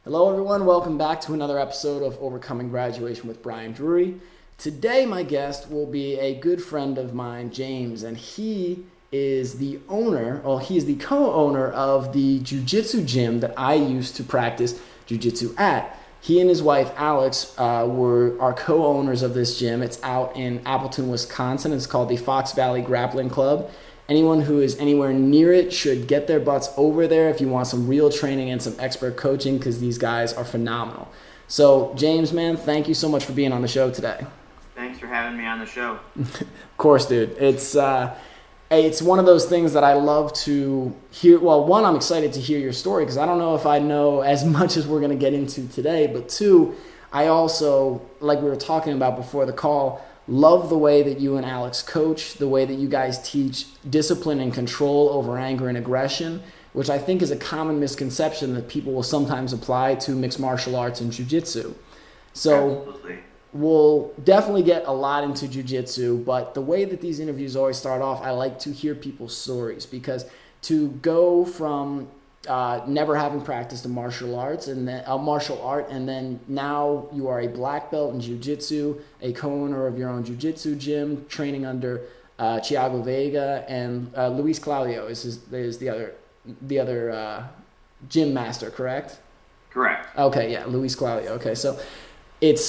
Hello, everyone. Welcome back to another episode of Overcoming Graduation with Brian Drury. Today, my guest will be a good friend of mine, James, and he is the co-owner of the Jiu Jitsu gym that I used to practice Jiu Jitsu at. He and his wife, Alex, are co-owners of this gym. It's out in Appleton, Wisconsin. It's called the Fox Valley Grappling Club. Anyone who is anywhere near it should get their butts over there if you want some real training and some expert coaching, because these guys are phenomenal. So, James, man, thank you so much for being on the show today. Thanks for having me on the show. Of course, dude. It's one of those things that I love to hear. Well, one, I'm excited to hear your story because I don't know if I know as much as we're going to get into today. But two, I also, like we were talking about before the call, love the way that you and Alex coach, the way that you guys teach discipline and control over anger and aggression, which I think is a common misconception that people will sometimes apply to mixed martial arts and jiu-jitsu. So Absolutely. we'll definitely get a lot into jiu-jitsu, but the way that these interviews always start off, I like to hear people's stories, because to go from never having practiced a martial art, and then now you are a black belt in jiu-jitsu, a co-owner of your own jiu-jitsu gym, training under Thiago Veiga, and Luiz Claudio is the other gym master, correct? Correct. Okay, yeah, Luiz Claudio. Okay, so it's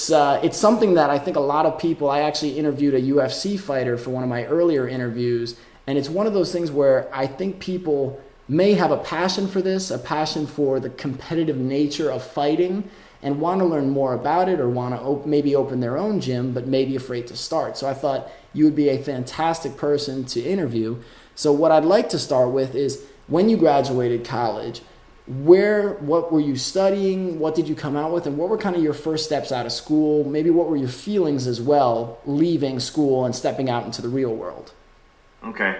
something that I think a lot of people. I actually interviewed a UFC fighter for one of my earlier interviews, and it's one of those things where I think people may have a passion for this, a passion for the competitive nature of fighting, and want to learn more about it, or want to maybe open their own gym, but maybe afraid to start. So I thought you would be a fantastic person to interview. So what I'd like to start with is, when you graduated college, what were you studying? What did you come out with? And what were kind of your first steps out of school? Maybe what were your feelings as well, leaving school and stepping out into the real world? Okay.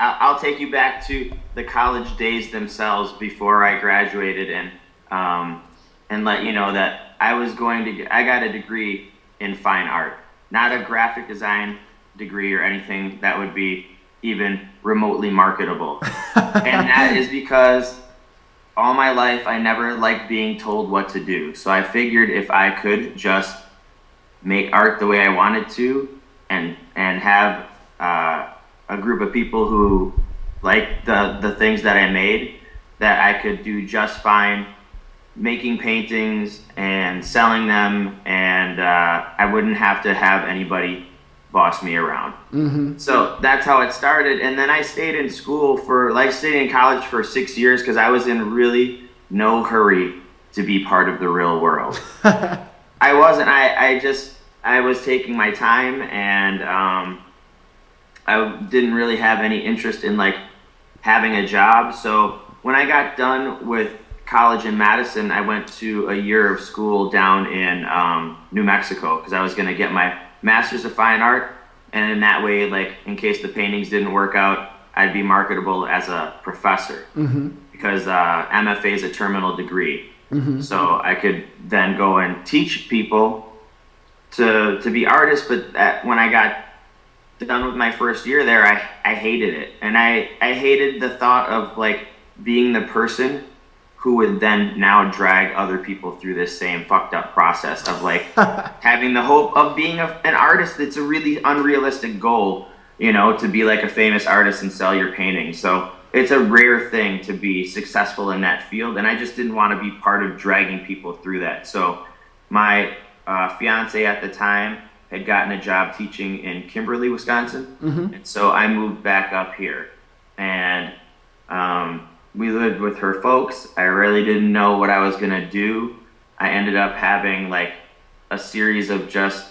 I'll take you back to the college days themselves before I graduated, and let you know that I got a degree in fine art, not a graphic design degree or anything that would be even remotely marketable. And that is because all my life I never liked being told what to do. So I figured if I could just make art the way I wanted to, and have a group of people who liked the things that I made, that I could do just fine making paintings and selling them, and I wouldn't have to have anybody boss me around. Mm-hmm. So that's how it started. And then I stayed in college for 6 years, because I was in really no hurry to be part of the real world. I wasn't. I was taking my time, and I didn't really have any interest in having a job. So when I got done with college in Madison, I went to a year of school down in New Mexico, because I was going to get my Master's of Fine Art, and in that way, in case the paintings didn't work out, I'd be marketable as a professor. Mm-hmm. Because MFA is a terminal degree. Mm-hmm. So I could then go and teach people to be artists. But when I got done with my first year there, I hated it. And I hated the thought of being the person who would then now drag other people through this same fucked up process of having the hope of being an artist. It's a really unrealistic goal, to be a famous artist and sell your paintings. So it's a rare thing to be successful in that field, and I just didn't want to be part of dragging people through that. So my fiance at the time had gotten a job teaching in Kimberly, Wisconsin. Mm-hmm. And so I moved back up here, and we lived with her folks. I really didn't know what I was going to do. I ended up having a series of just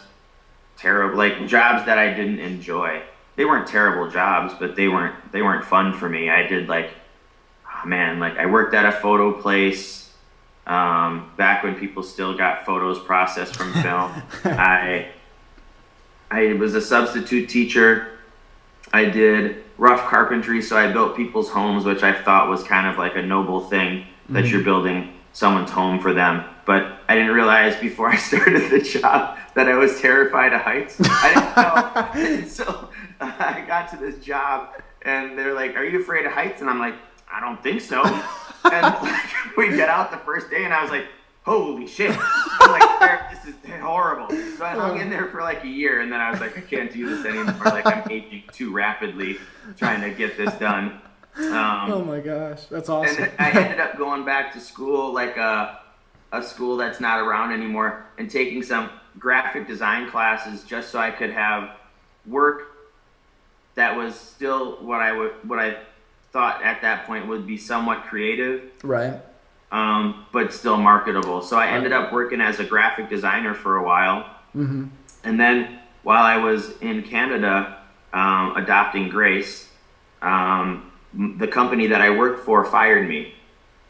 terrible jobs that I didn't enjoy. They weren't terrible jobs, but they weren't fun for me. I did I worked at a photo place back when people still got photos processed from film. I was a substitute teacher. I did rough carpentry, so I built people's homes, which I thought was kind of a noble thing, that you're building someone's home for them. But I didn't realize before I started the job that I was terrified of heights. I didn't know. So I got to this job, and they're like, "Are you afraid of heights?" And I'm like, "I don't think so." And like, we get out the first day, and I was like, holy shit. I'm like, this is horrible. So I hung in there for like a year, and then I was like, I can't do this anymore. Like, I'm aging too rapidly trying to get this done. Oh my gosh, that's awesome. And I ended up going back to school, like a school that's not around anymore, and taking some graphic design classes just so I could have work that was still what I thought at that point would be somewhat creative, right? But still marketable. So I ended up working as a graphic designer for a while, mm-hmm. and then while I was in Canada adopting Grace, the company that I worked for fired me,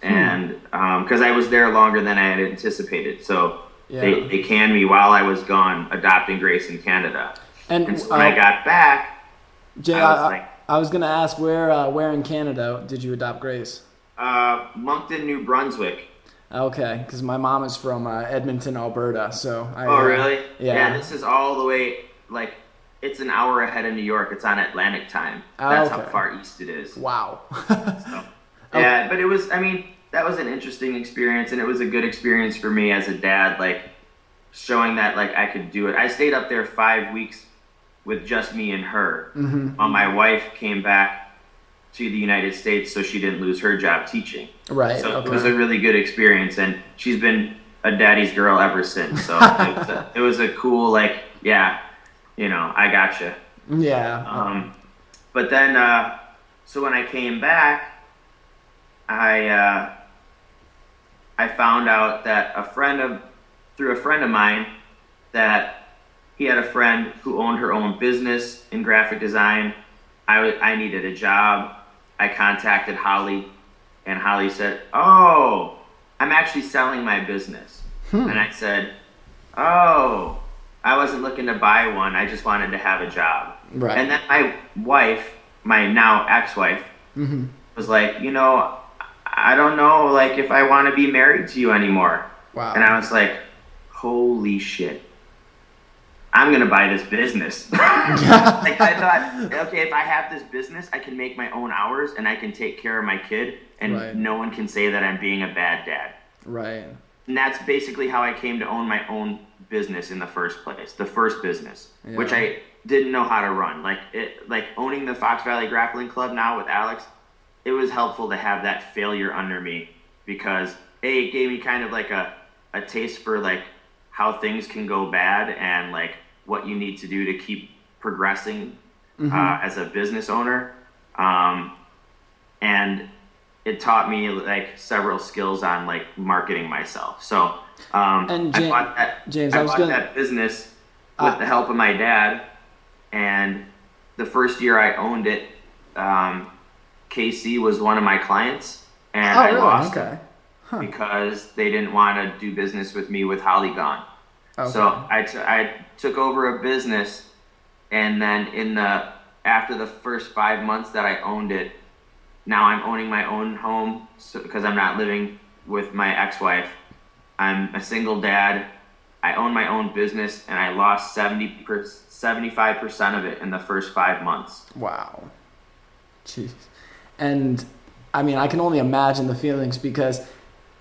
and because I was there longer than I had anticipated, so they canned me while I was gone adopting Grace in Canada. And so when I got back, Jay, I was gonna ask where in Canada did you adopt Grace? Moncton, New Brunswick. Okay, because my mom is from Edmonton, Alberta, so really? Yeah, this is all the way, like, it's an hour ahead of New York. It's on Atlantic time. That's how far east it is. Wow. So, yeah, but it was, I mean, that was an interesting experience, and it was a good experience for me as a dad, like, showing that, like, I could do it. I stayed up there 5 weeks with just me and her, mm-hmm. while my wife came back to the United States so she didn't lose her job teaching. Right. So it was a really good experience, and she's been a daddy's girl ever since. So it was a cool, like, yeah, you know, I gotcha. Yeah. But then, so when I came back, I found out that through a friend of mine, that he had a friend who owned her own business in graphic design. I needed a job. I contacted Holly, and Holly said, "Oh, I'm actually selling my business." And I said, "Oh, I wasn't looking to buy one. I just wanted to have a job." Right. And then my wife, my now ex-wife, mm-hmm. was like, "You know, I don't know, like, if I want to be married to you anymore." Wow. And I was like, holy shit. I'm going to buy this business. Like, I thought, okay, if I have this business, I can make my own hours, and I can take care of my kid, and no one can say that I'm being a bad dad. Right. And that's basically how I came to own my own business in the first place, the first business, which I didn't know how to run. Like owning the Fox Valley Grappling Club now with Alex, it was helpful to have that failure under me, because it gave me kind of like a taste for, like, how things can go bad, and, like, what you need to do to keep progressing as a business owner. And it taught me, like, several skills on, like, marketing myself. So and I bought that business with the help of my dad. And the first year I owned it, KC was one of my clients, and I lost him because they didn't want to do business with me with Holly gone. Okay. So I took over a business, and then after the first 5 months that I owned it, now I'm owning my own home, because I'm not living with my ex-wife. I'm a single dad. I own my own business, and I lost 75% of it in the first 5 months. Wow. Jeez. And I mean, I can only imagine the feelings, because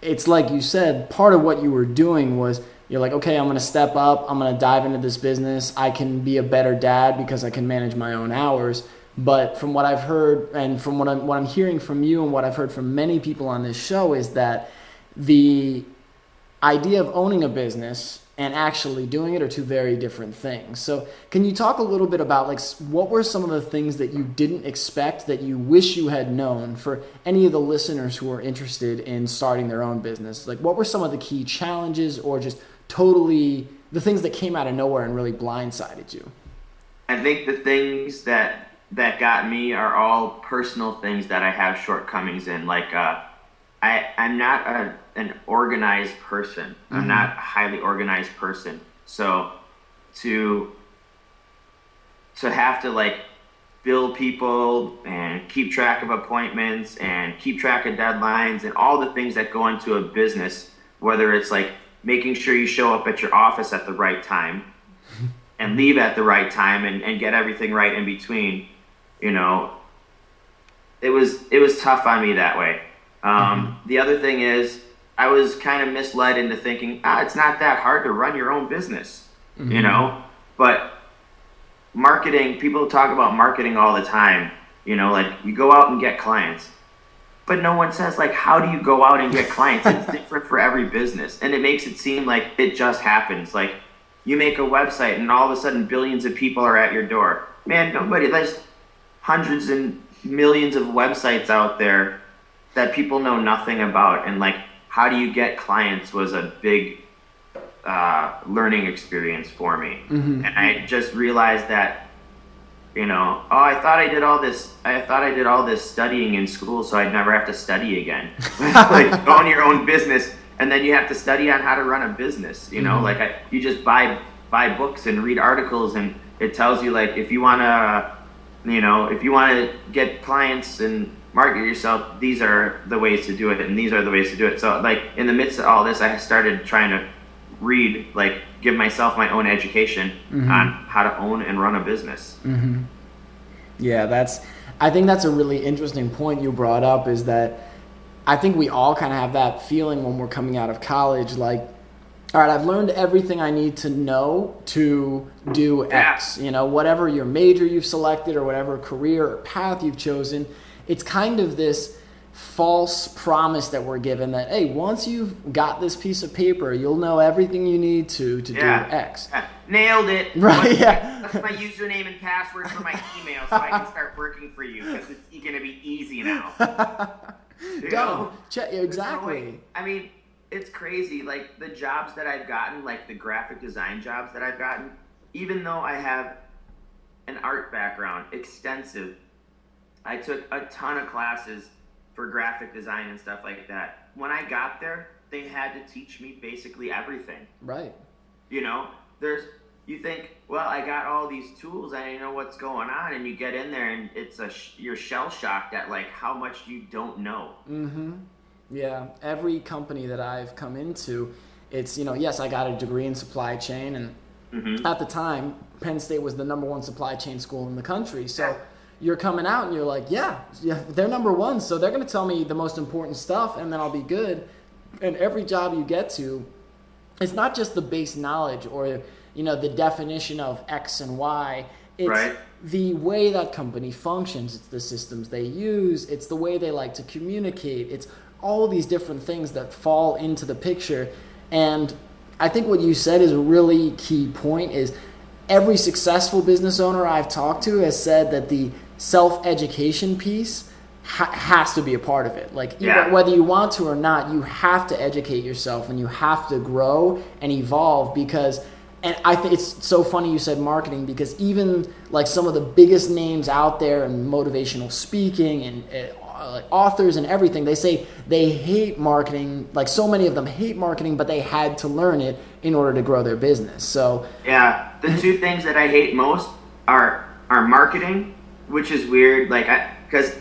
it's like you said, part of what you were doing was, you're like, okay, I'm going to step up. I'm going to dive into this business. I can be a better dad because I can manage my own hours. But from what I've heard, and from what I'm hearing from you, and what I've heard from many people on this show, is that the idea of owning a business and actually doing it are two very different things. So can you talk a little bit about, like, what were some of the things that you didn't expect that you wish you had known, for any of the listeners who are interested in starting their own business? Like, what were some of the key challenges, or just totally the things that came out of nowhere and really blindsided you? I think the things that got me are all personal things that I have shortcomings in. Like, I'm not an organized person. I'm not a highly organized person. So to have to, like, bill people and keep track of appointments and keep track of deadlines and all the things that go into a business, whether it's like making sure you show up at your office at the right time and leave at the right time, and get everything right in between, you know, it was tough on me that way. The other thing is, I was kind of misled into thinking, it's not that hard to run your own business, you know? But marketing, people talk about marketing all the time, you know, like you go out and get clients. But no one says, like, how do you go out and get clients? It's different for every business. And it makes it seem like it just happens. Like, you make a website and all of a sudden billions of people are at your door. Man, there's hundreds and millions of websites out there that people know nothing about. And, like, how do you get clients was a big learning experience for me. And I just realized that, you know, I thought I did all this studying in school so I'd never have to study again. Like, own your own business, and then you have to study on how to run a business, you know? Like, you just buy books and read articles, and it tells you, like, if you want to get clients and market yourself, these are the ways to do it, and these are the ways to do it. So, like, in the midst of all this, I started trying to read, like, give myself my own education on how to own and run a business. Yeah, I think that's a really interesting point you brought up, is that I think we all kind of have that feeling when we're coming out of college, like, all right, I've learned everything I need to know to do X, you know, whatever your major you've selected or whatever career or path you've chosen. It's kind of this false promise that we're given that, hey, once you've got this piece of paper, you'll know everything you need to do X. Nailed it. Right, That's my username and password for my email so I can start working for you, because it's going to be easy now. Exactly. I mean, it's crazy. Like, the jobs that I've gotten, like the graphic design jobs that I've gotten, even though I have an art background, extensive, I took a ton of classes for graphic design and stuff like that. When I got there, they had to teach me basically everything. Right. You know, you think, well, I got all these tools, I know what's going on, and you get in there and you're shell shocked at, like, how much you don't know. Yeah, every company that I've come into, it's, you know, yes, I got a degree in supply chain, and at the time, Penn State was the #1 supply chain school in the country. So you're coming out and you're like, yeah, they're #1, so they're going to tell me the most important stuff, and then I'll be good. And every job you get to, it's not just the base knowledge or, you know, the definition of X and Y. It's the way that company functions. It's the systems they use. It's the way they like to communicate. It's all these different things that fall into the picture. And I think what you said is a really key point, is every successful business owner I've talked to has said that the self-education piece has to be a part of it. Like, whether you want to or not, you have to educate yourself and you have to grow and evolve, because, and I think it's so funny you said marketing, because even like some of the biggest names out there in motivational speaking and like authors and everything, they say they hate marketing. Like, so many of them hate marketing, but they had to learn it in order to grow their business. So the two things that I hate most are marketing, which is weird, like, because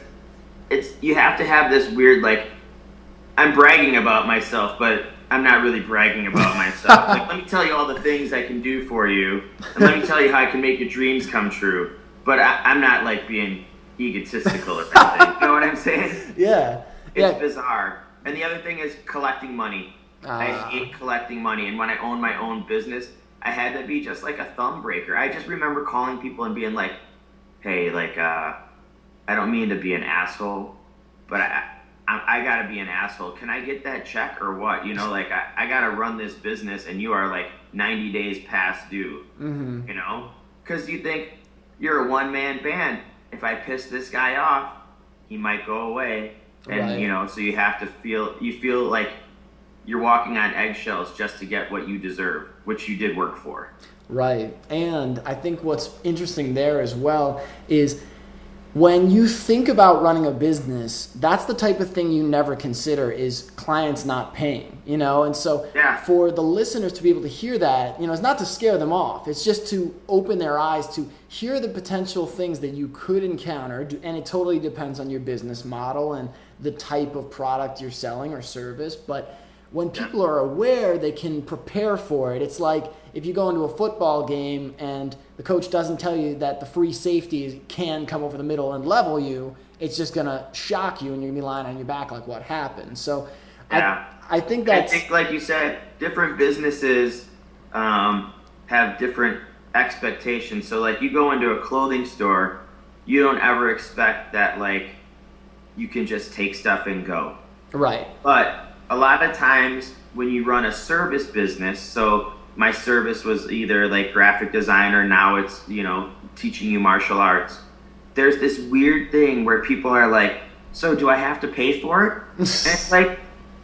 you have to have this weird, like, I'm bragging about myself, but I'm not really bragging about myself. Like, let me tell you all the things I can do for you, and let me tell you how I can make your dreams come true. But I'm not, like, being egotistical or anything. You know what I'm saying? Yeah. It's bizarre. And the other thing is collecting money. I hate collecting money. And when I owned my own business, I had to be just like a thumb breaker. I just remember calling people and being like, hey, like, I don't mean to be an asshole, but I got to be an asshole. Can I get that check or what? You know, like, I got to run this business, and you are, like, 90 days past due, you know? Because you think you're a one-man band. If I piss this guy off, he might go away. And, you know, so you have to feel like you're walking on eggshells just to get what you deserve, which you did work for. Right. And I think what's interesting there as well is when you think about running a business, that's the type of thing you never consider, is clients not paying, you know? And so for the listeners to be able to hear that, you know, it's not to scare them off. It's just to open their eyes to hear the potential things that you could encounter. And it totally depends on your business model and the type of product you're selling or service. But when people are aware, they can prepare for it. It's like if you go into a football game and the coach doesn't tell you that the free safety can come over the middle and level you, it's just going to shock you and you're going to be lying on your back like what happened. So I think that's... I think, like you said, different businesses have different expectations. So like you go into a clothing store, you don't ever expect that like you can just take stuff and go. Right. But a lot of times when you run a service business, so my service was either like graphic design or now it's, you know, teaching you martial arts. There's this weird thing where people are like, so do I have to pay for it? And it's like,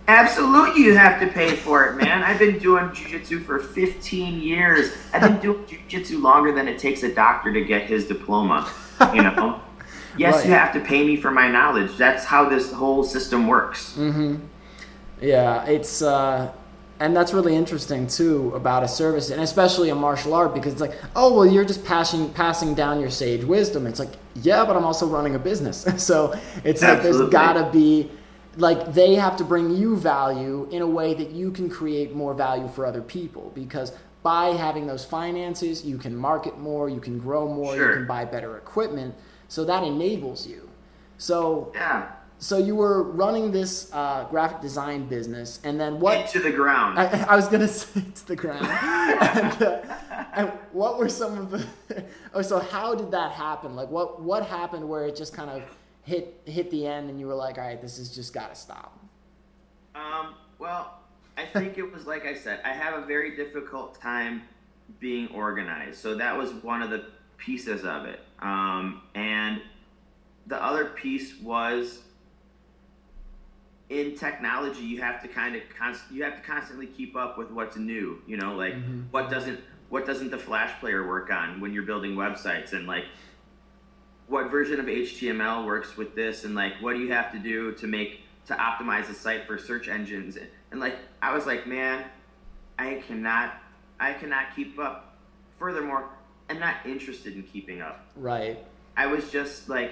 absolutely you have to pay for it, man. I've been doing jiu-jitsu for 15 years. I've been doing jiu-jitsu longer than it takes a doctor to get his diploma, you know? Yes, right. You have to pay me for my knowledge. That's how this whole system works. Mm-hmm. Yeah, it's and that's really interesting too about a service, and especially a martial art, because it's like, oh well, you're just passing down your sage wisdom. It's like, yeah, but I'm also running a business, so it's like there's gotta be like they have to bring you value in a way that you can create more value for other people, because by having those finances, you can market more, you can grow more, sure. You can buy better equipment, so that enables you. So yeah. So you were running this graphic design business, and then what? Into the ground. I was gonna say to the ground. and what were some of the? Oh, so how did that happen? Like, what happened where it just kind of hit the end, and you were like, all right, this has just got to stop. Well, I think it was like I said. I have a very difficult time being organized, so that was one of the pieces of it. And the other piece was, in technology, you have to constantly keep up with what's new. You know, like mm-hmm. what doesn't the Flash player work on when you're building websites, and like what version of HTML works with this, and like what do you have to do to optimize the site for search engines, and like I was like, man, I cannot keep up. Furthermore, I'm not interested in keeping up. Right. I was just like,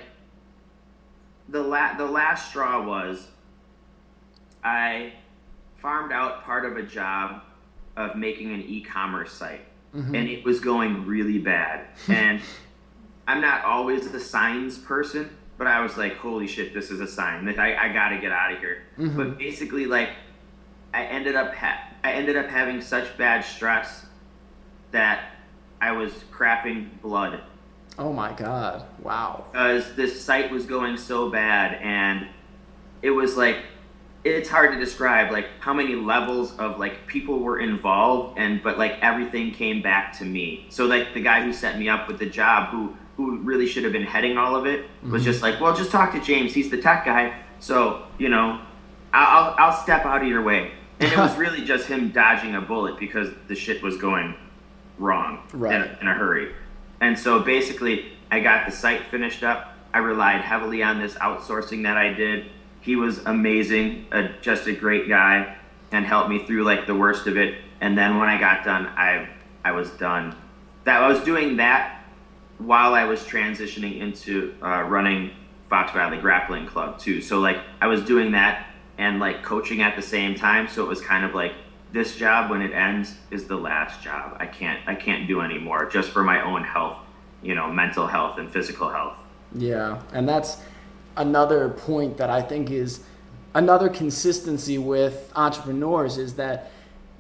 the last straw was, I farmed out part of a job of making an e-commerce site, mm-hmm. and it was going really bad. And I'm not always the signs person, but I was like, holy shit, this is a sign. Like, I got to get out of here. Mm-hmm. But basically, like, I ended up having such bad stress that I was crapping blood. Oh my God. Wow. Because this site was going so bad, and it was like, it's hard to describe like how many levels of like people were involved, but like everything came back to me. So like the guy who set me up with the job, who really should have been heading all of it, was mm-hmm. just like, well, just talk to James. He's the tech guy. So, you know, I'll step out of your way. And it was really just him dodging a bullet because the shit was going wrong right. in a hurry. And so basically I got the site finished up. I relied heavily on this outsourcing that I did. He was amazing, just a great guy, and helped me through like the worst of it. And then when I got done, I was done. I was doing that while I was transitioning into running Fox Valley Grappling Club too. So like I was doing that and like coaching at the same time. So it was kind of like, this job, when it ends, is the last job. I can't do anymore, just for my own health, you know, mental health and physical health. Yeah, and that's another point that I think is another consistency with entrepreneurs, is that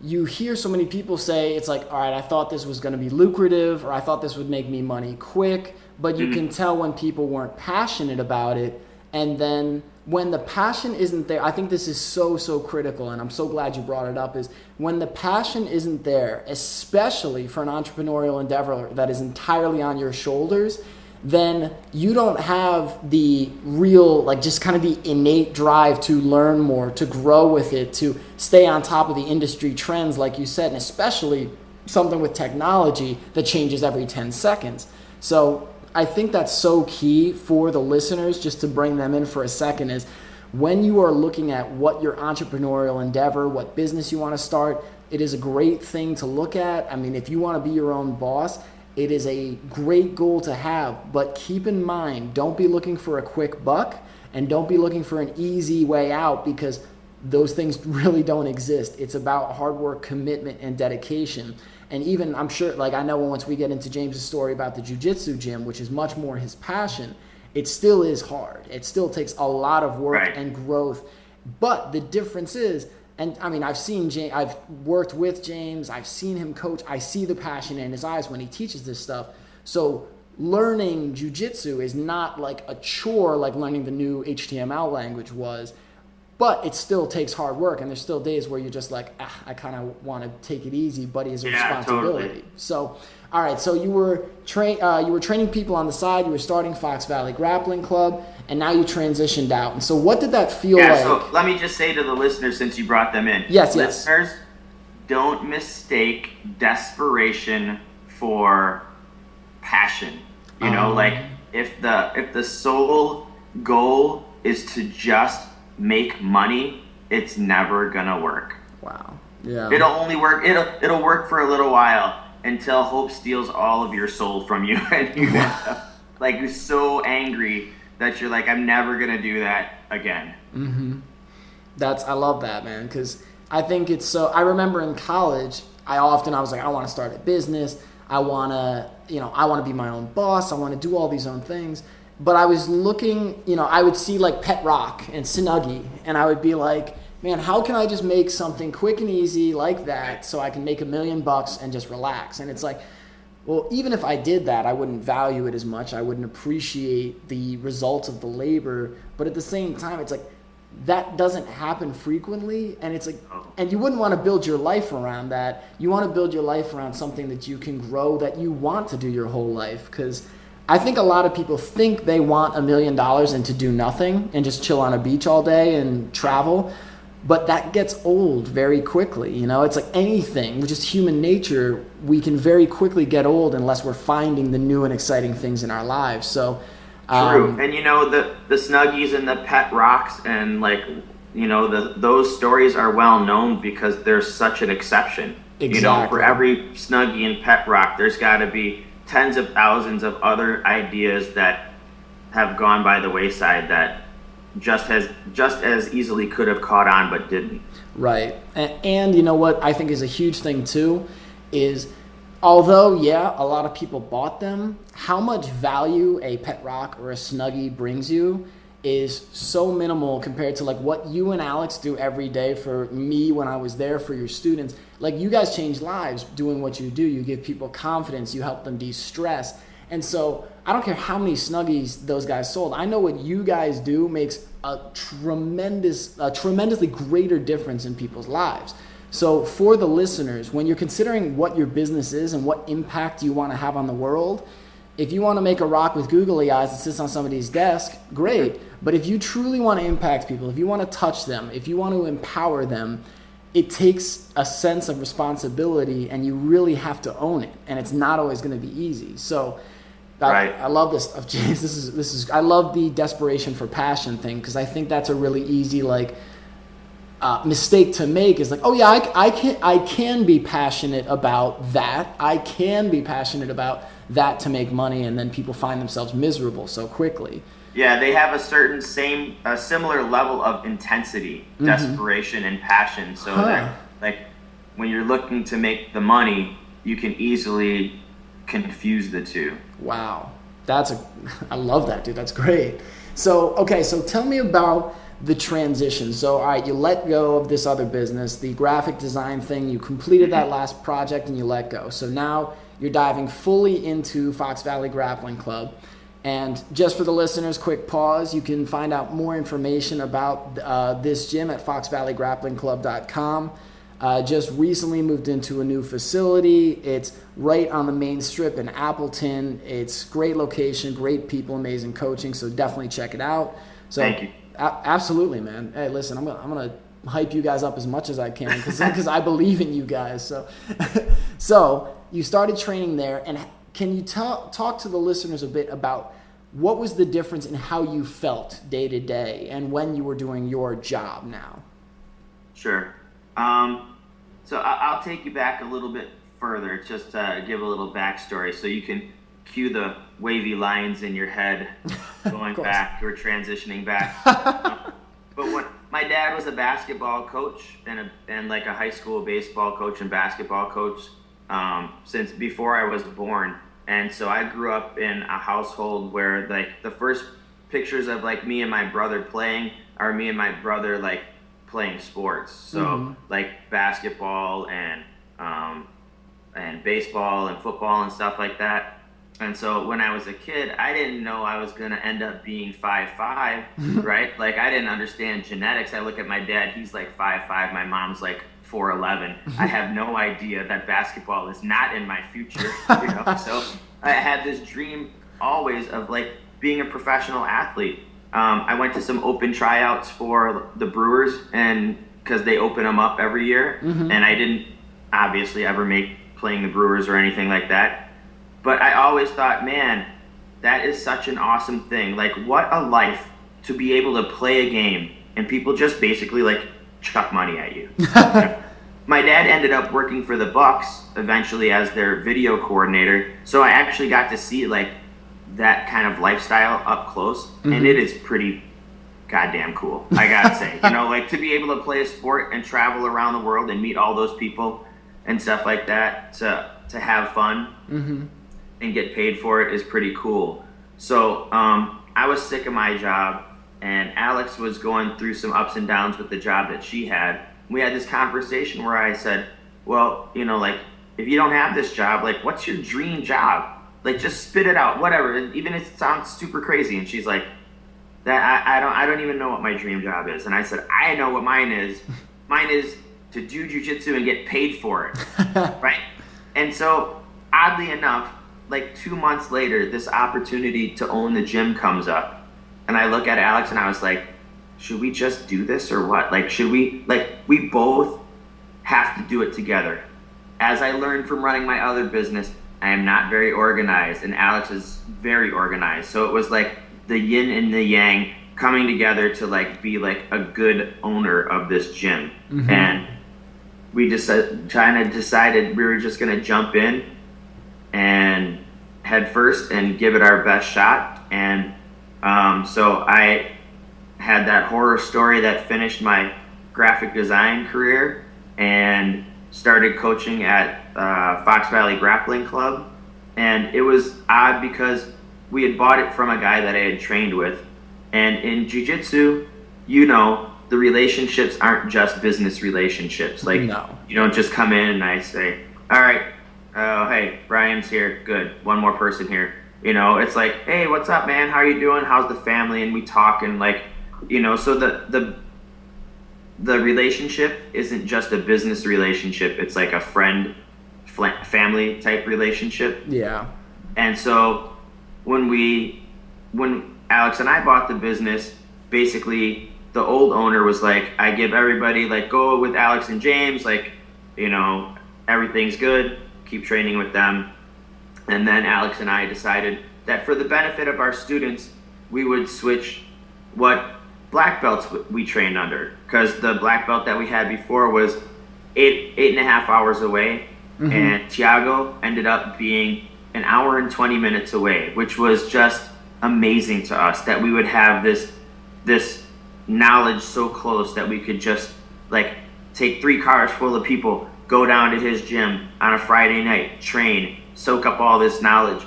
you hear so many people say, it's like, all right, I thought this was going to be lucrative, or I thought this would make me money quick, but you mm-hmm. can tell when people weren't passionate about it. And then when the passion isn't there, I think this is so critical, and I'm so glad you brought it up, is when the passion isn't there, especially for an entrepreneurial endeavor that is entirely on your shoulders, then you don't have the real, like, just kind of the innate drive to learn more, to grow with it, to stay on top of the industry trends, like you said, and especially something with technology that changes every 10 seconds. So I think that's so key for the listeners, just to bring them in for a second, is when you are looking at what your entrepreneurial endeavor, what business you want to start, it is a great thing to look at. I mean, if you want to be your own boss, it is a great goal to have, but keep in mind, don't be looking for a quick buck, and don't be looking for an easy way out, because those things really don't exist. It's about hard work, commitment, and dedication. And even, I'm sure, like I know once we get into James's story about the Jiu Jitsu gym, which is much more his passion, it still is hard. It still takes a lot of work and growth. But the difference is, and I mean, I've seen James, I've worked with James, I've seen him coach, I see the passion in his eyes when he teaches this stuff. So learning jiu-jitsu is not like a chore like learning the new HTML language was, but it still takes hard work, and there's still days where you're just like, I kind of want to take it easy, but it's a responsibility. Totally. So, all right, so you were training people on the side, you were starting Fox Valley Grappling Club, and now you transitioned out. And so what did that feel like? So let me just say to the listeners, since you brought them in. Yes. Listeners, don't mistake desperation for passion. You know, like if the sole goal is to just make money, it's never gonna work. Wow. Yeah. It'll only work. It'll work for a little while until hope steals all of your soul from you, and you end up like so angry that you're like, I'm never gonna do that again. Mm-hmm. I love that, man, because I think it's so. I remember in college, I was like, I want to start a business. I want to be my own boss. I want to do all these own things. But I was looking, I would see like Pet Rock and Snuggie, and I would be like, man, how can I just make something quick and easy like that so I can make $1 million and just relax? And it's like, well, even if I did that, I wouldn't value it as much. I wouldn't appreciate the results of the labor. But at the same time, it's like, that doesn't happen frequently, and it's like, and you wouldn't want to build your life around that. You want to build your life around something that you can grow, that you want to do your whole life. Because I think a lot of people think they want $1 million and to do nothing and just chill on a beach all day and travel, but that gets old very quickly. It's like anything, which is human nature. We can very quickly get old unless we're finding the new and exciting things in our lives. So. True, and the Snuggies and the Pet Rocks and those stories are well known because there's such an exception. Exactly. For every Snuggie and Pet Rock, there's got to be tens of thousands of other ideas that have gone by the wayside that just as easily could have caught on but didn't. Right, and you know what I think is a huge thing too is, although, a lot of people bought them, how much value a Pet Rock or a Snuggie brings you is so minimal compared to like what you and Alex do every day for me when I was there for your students. Like, you guys change lives doing what you do. You give people confidence. You help them de-stress. And so I don't care how many Snuggies those guys sold. I know what you guys do makes a tremendously greater difference in people's lives. So for the listeners, when you're considering what your business is and what impact you want to have on the world, if you want to make a rock with googly eyes that sits on somebody's desk, great. But if you truly want to impact people, if you want to touch them, if you want to empower them, it takes a sense of responsibility, and you really have to own it. And it's not always going to be easy. So I love this stuff, James. This is I love the desperation for passion thing, because I think that's a really easy mistake to make. Is like, oh yeah, I can be passionate about that. I can be passionate about that to make money, and then people find themselves miserable so quickly. Yeah, they have a similar level of intensity, desperation, and passion. So that, like, when you're looking to make the money, you can easily confuse the two. Wow, I love that, dude. That's great. So tell me about the transition. So, all right, you let go of this other business, the graphic design thing. You completed that last project and you let go. So now you're diving fully into Fox Valley Grappling Club. And just for the listeners, quick pause. You can find out more information about this gym at foxvalleygrapplingclub.com. Just recently moved into a new facility. It's right on the main strip in Appleton. It's great location, great people, amazing coaching. So definitely check it out. So, thank you. Absolutely, man. Hey, listen, I'm gonna hype you guys up as much as I can because I believe in you guys. So you started training there, and can you talk to the listeners a bit about what was the difference in how you felt day to day and when you were doing your job now? Sure. So I'll take you back a little bit further, just to give a little backstory so you can cue the wavy lines in your head going back or transitioning back. But when my my dad was a basketball coach and like a high school baseball coach and basketball coach since before I was born. And so I grew up in a household where like the first pictures of like me and my brother playing are me and my brother like playing sports. So like basketball and baseball and football and stuff like that. And so when I was a kid, I didn't know I was going to end up being 5'5", right? Like I didn't understand genetics. I look at my dad, he's like 5'5", my mom's like 4'11". I have no idea that basketball is not in my future, you know? So I had this dream always of like being a professional athlete. I went to some open tryouts for the Brewers, and because they open them up every year, and I didn't obviously ever make playing the Brewers or anything like that. But I always thought, man, that is such an awesome thing. Like, what a life to be able to play a game and people just basically like chuck money at you. My dad ended up working for the Bucks eventually as their video coordinator, so I actually got to see like that kind of lifestyle up close, and it is pretty goddamn cool, I gotta say. You know, like to be able to play a sport and travel around the world and meet all those people and stuff like that, to have fun and get paid for it is pretty cool. So I was sick of my job, and Alex was going through some ups and downs with the job that she had. We had this conversation where I said, well, you know, like if you don't have this job, like what's your dream job? Like just spit it out, whatever, even if it sounds super crazy. And she's like, that I don't even know what my dream job is. And I said, I know what mine is. Mine is to do jiu-jitsu and get paid for it, right? And so oddly enough, like 2 months later, this opportunity to own the gym comes up, and I look at Alex and I was like, should we just do this or what? Like, should we, like, we both have to do it together. As I learned from running my other business, I am not very organized, and Alex is very organized. So it was like the yin and the yang coming together to like be like a good owner of this gym. And we just kind of decided we were just going to jump in and head first and give it our best shot. And so I had that horror story that finished my graphic design career and started coaching at Fox Valley Grappling Club. And it was odd because we had bought it from a guy that I had trained with. And in Jiu Jitsu, you know, the relationships aren't just business relationships. Like, you don't just come in and I say, all right, hey, Brian's here. Good. One more person here. You know, it's like, hey, what's up, man? How are you doing? How's the family? And we talk, and like, you know, so the relationship isn't just a business relationship. It's like a friend, family type relationship. Yeah. And so when Alex and I bought the business, basically the old owner was like, I give everybody, like, go with Alex and James, like, you know, everything's good, keep training with them. And then Alex and I decided that for the benefit of our students, we would switch what black belts we trained under, because the black belt that we had before was 8.5 hours away, and Thiago ended up being an hour and 20 minutes away, which was just amazing to us that we would have this knowledge so close that we could just like take 3 cars full of people, go down to his gym on a Friday night, train, soak up all this knowledge,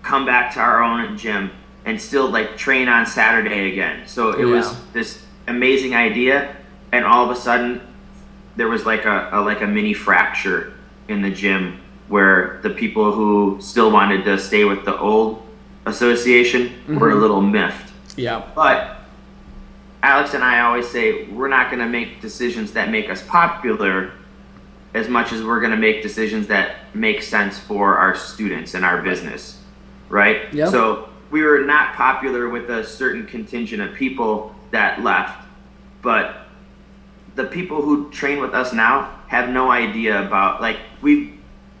come back to our own gym and still like train on Saturday again. So it was this amazing idea, and all of a sudden there was like a mini fracture in the gym where the people who still wanted to stay with the old association were a little miffed. Yeah. But Alex and I always say we're not going to make decisions that make us popular as much as we're going to make decisions that make sense for our students and our business, right? Yep. So we were not popular with a certain contingent of people that left, but the people who train with us now have no idea about, like, we've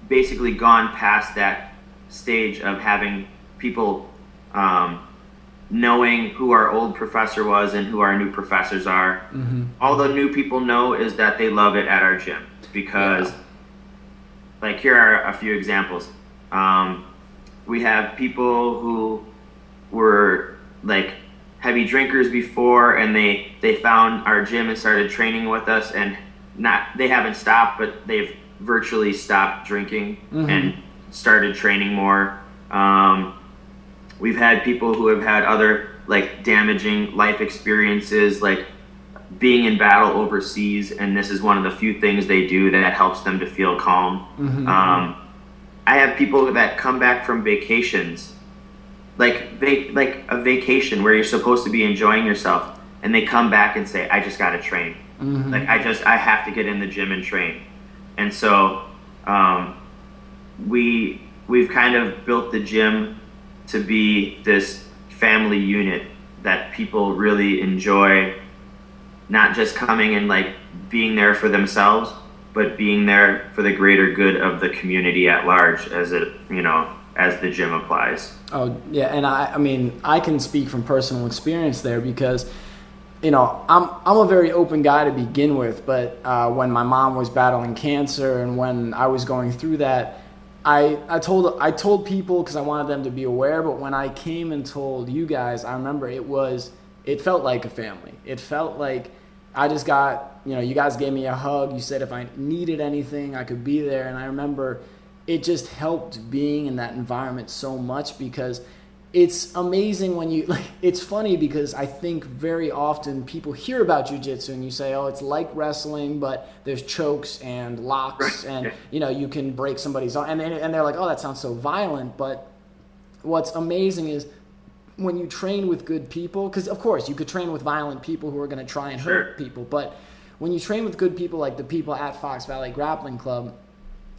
basically gone past that stage of having people knowing who our old professor was and who our new professors are. All the new people know is that they love it at our gym because, like, here are a few examples. We have people who were like heavy drinkers before, and they found our gym and started training with us, and they haven't stopped, but they've virtually stopped drinking and started training more. We've had people who have had other like damaging life experiences, like being in battle overseas, and this is one of the few things they do that helps them to feel calm. I have people that come back from vacations, like a vacation where you're supposed to be enjoying yourself, and they come back and say, I just got to train. Like I have to get in the gym and train. And so we've kind of built the gym to be this family unit that people really enjoy, not just coming and like being there for themselves, but being there for the greater good of the community at large, as the gym applies. Oh yeah, and I mean I can speak from personal experience there, because I'm a very open guy to begin with, but when my mom was battling cancer and when I was going through that, I told people because I wanted them to be aware. But when I came and told you guys, I remember it felt like a family. It felt like I just got, you guys gave me a hug. You said if I needed anything, I could be there. And I remember it just helped being in that environment so much, because it's amazing when it's funny because I think very often people hear about jiu-jitsu and you say, oh, it's like wrestling, but there's chokes and locks and, you can break somebody's arm. And they're like, oh, that sounds so violent. But what's amazing is when you train with good people, because of course you could train with violent people who are going to try and hurt people. But when you train with good people like the people at Fox Valley Grappling Club,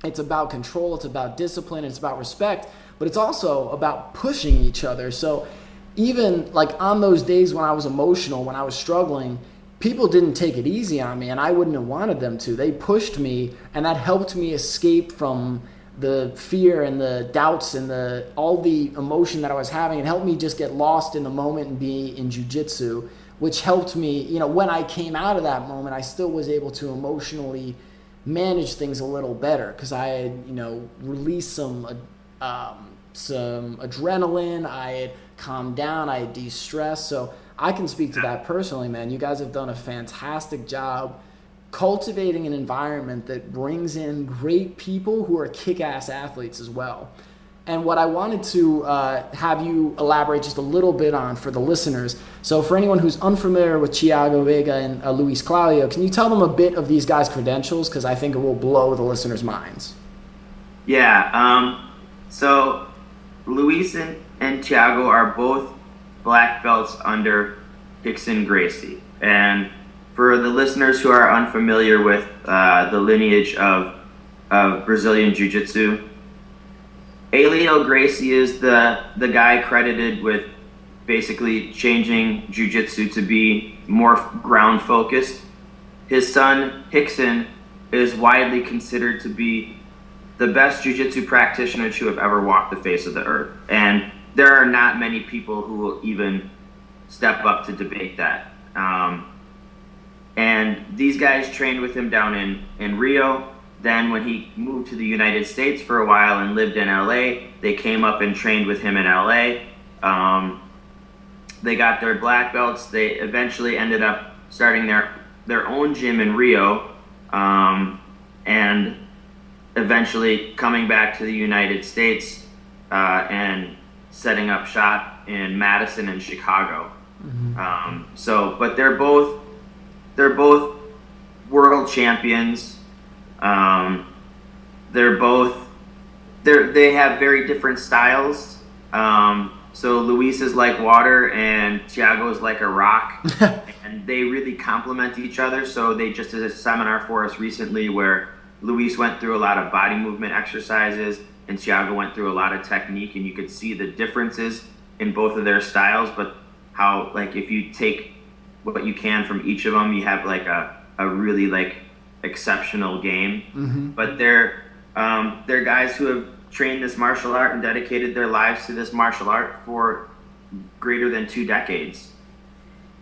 it's about control, it's about discipline, it's about respect. But it's also about pushing each other. So even like on those days when I was emotional, when I was struggling, people didn't take it easy on me, and I wouldn't have wanted them to. They pushed me, and that helped me escape from the fear and the doubts and all the emotion that I was having. It helped me just get lost in the moment and be in jiu-jitsu, which helped me, when I came out of that moment, I still was able to emotionally manage things a little better, because I had, released some adrenaline, I had calmed down, I had de-stressed. So I can speak to that personally, man. You guys have done a fantastic job cultivating an environment that brings in great people who are kick-ass athletes as well. And what I wanted to have you elaborate just a little bit on for the listeners. So for anyone who's unfamiliar with Thiago, Veiga, and Luiz, Claudio, can you tell them a bit of these guys' credentials? Because I think it will blow the listeners' minds. Yeah. So Luiz and Thiago are both black belts under Rickson Gracie. And for the listeners who are unfamiliar with the lineage of Brazilian Jiu-Jitsu, Elio Gracie is the guy credited with basically changing Jiu-Jitsu to be more ground focused. His son Rickson is widely considered to be the best Jiu-Jitsu practitioner to have ever walked the face of the earth. And there are not many people who will even step up to debate that. And these guys trained with him down in Rio. Then when he moved to the United States for a while and lived in LA, they came up and trained with him in LA. They got their black belts. They eventually ended up starting their own gym in Rio, and eventually coming back to the United States and setting up shop in Madison and Chicago. But they're both world champions. They have very different styles. So Luiz is like water and Thiago is like a rock, and they really complement each other. So they just did a seminar for us recently where Luiz went through a lot of body movement exercises and Thiago went through a lot of technique, and you could see the differences in both of their styles, but how, like, if you take what you can from each of them, you have like a really like exceptional game. But they're guys who have trained this martial art and dedicated their lives to this martial art for greater than 2 decades.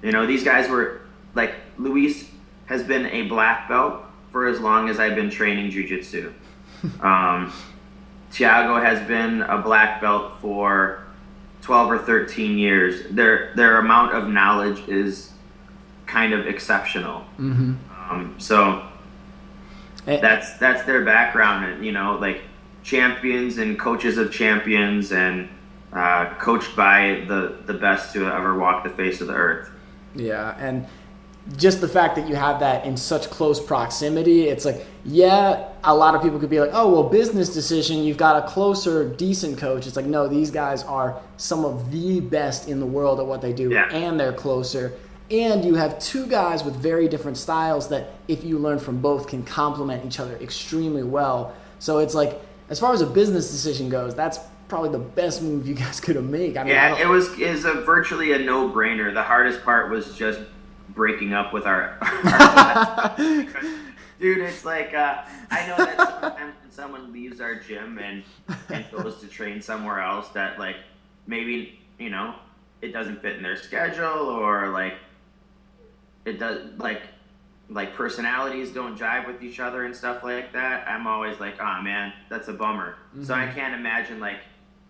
These guys were like, Luiz has been a black belt for as long as I've been training jiu-jitsu. Thiago has been a black belt for 12 or 13 years, their amount of knowledge is kind of exceptional. So that's their background, and like champions and coaches of champions, and coached by the best to ever walk the face of the earth. Yeah, and just the fact that you have that in such close proximity, it's like, yeah, a lot of people could be like, oh, well, business decision, you've got a closer, decent coach. It's like, no, these guys are some of the best in the world at what they do, and they're closer. And you have two guys with very different styles that, if you learn from both, can complement each other extremely well. So it's like, as far as a business decision goes, that's probably the best move you guys could have made. I mean, it was virtually a no-brainer. The hardest part was just breaking up with our because, dude, it's like I know that sometimes when someone leaves our gym and goes to train somewhere else, that like maybe it doesn't fit in their schedule, or like it does, like personalities don't jive with each other and stuff like that. I'm always like, oh man, that's a bummer. So I can't imagine like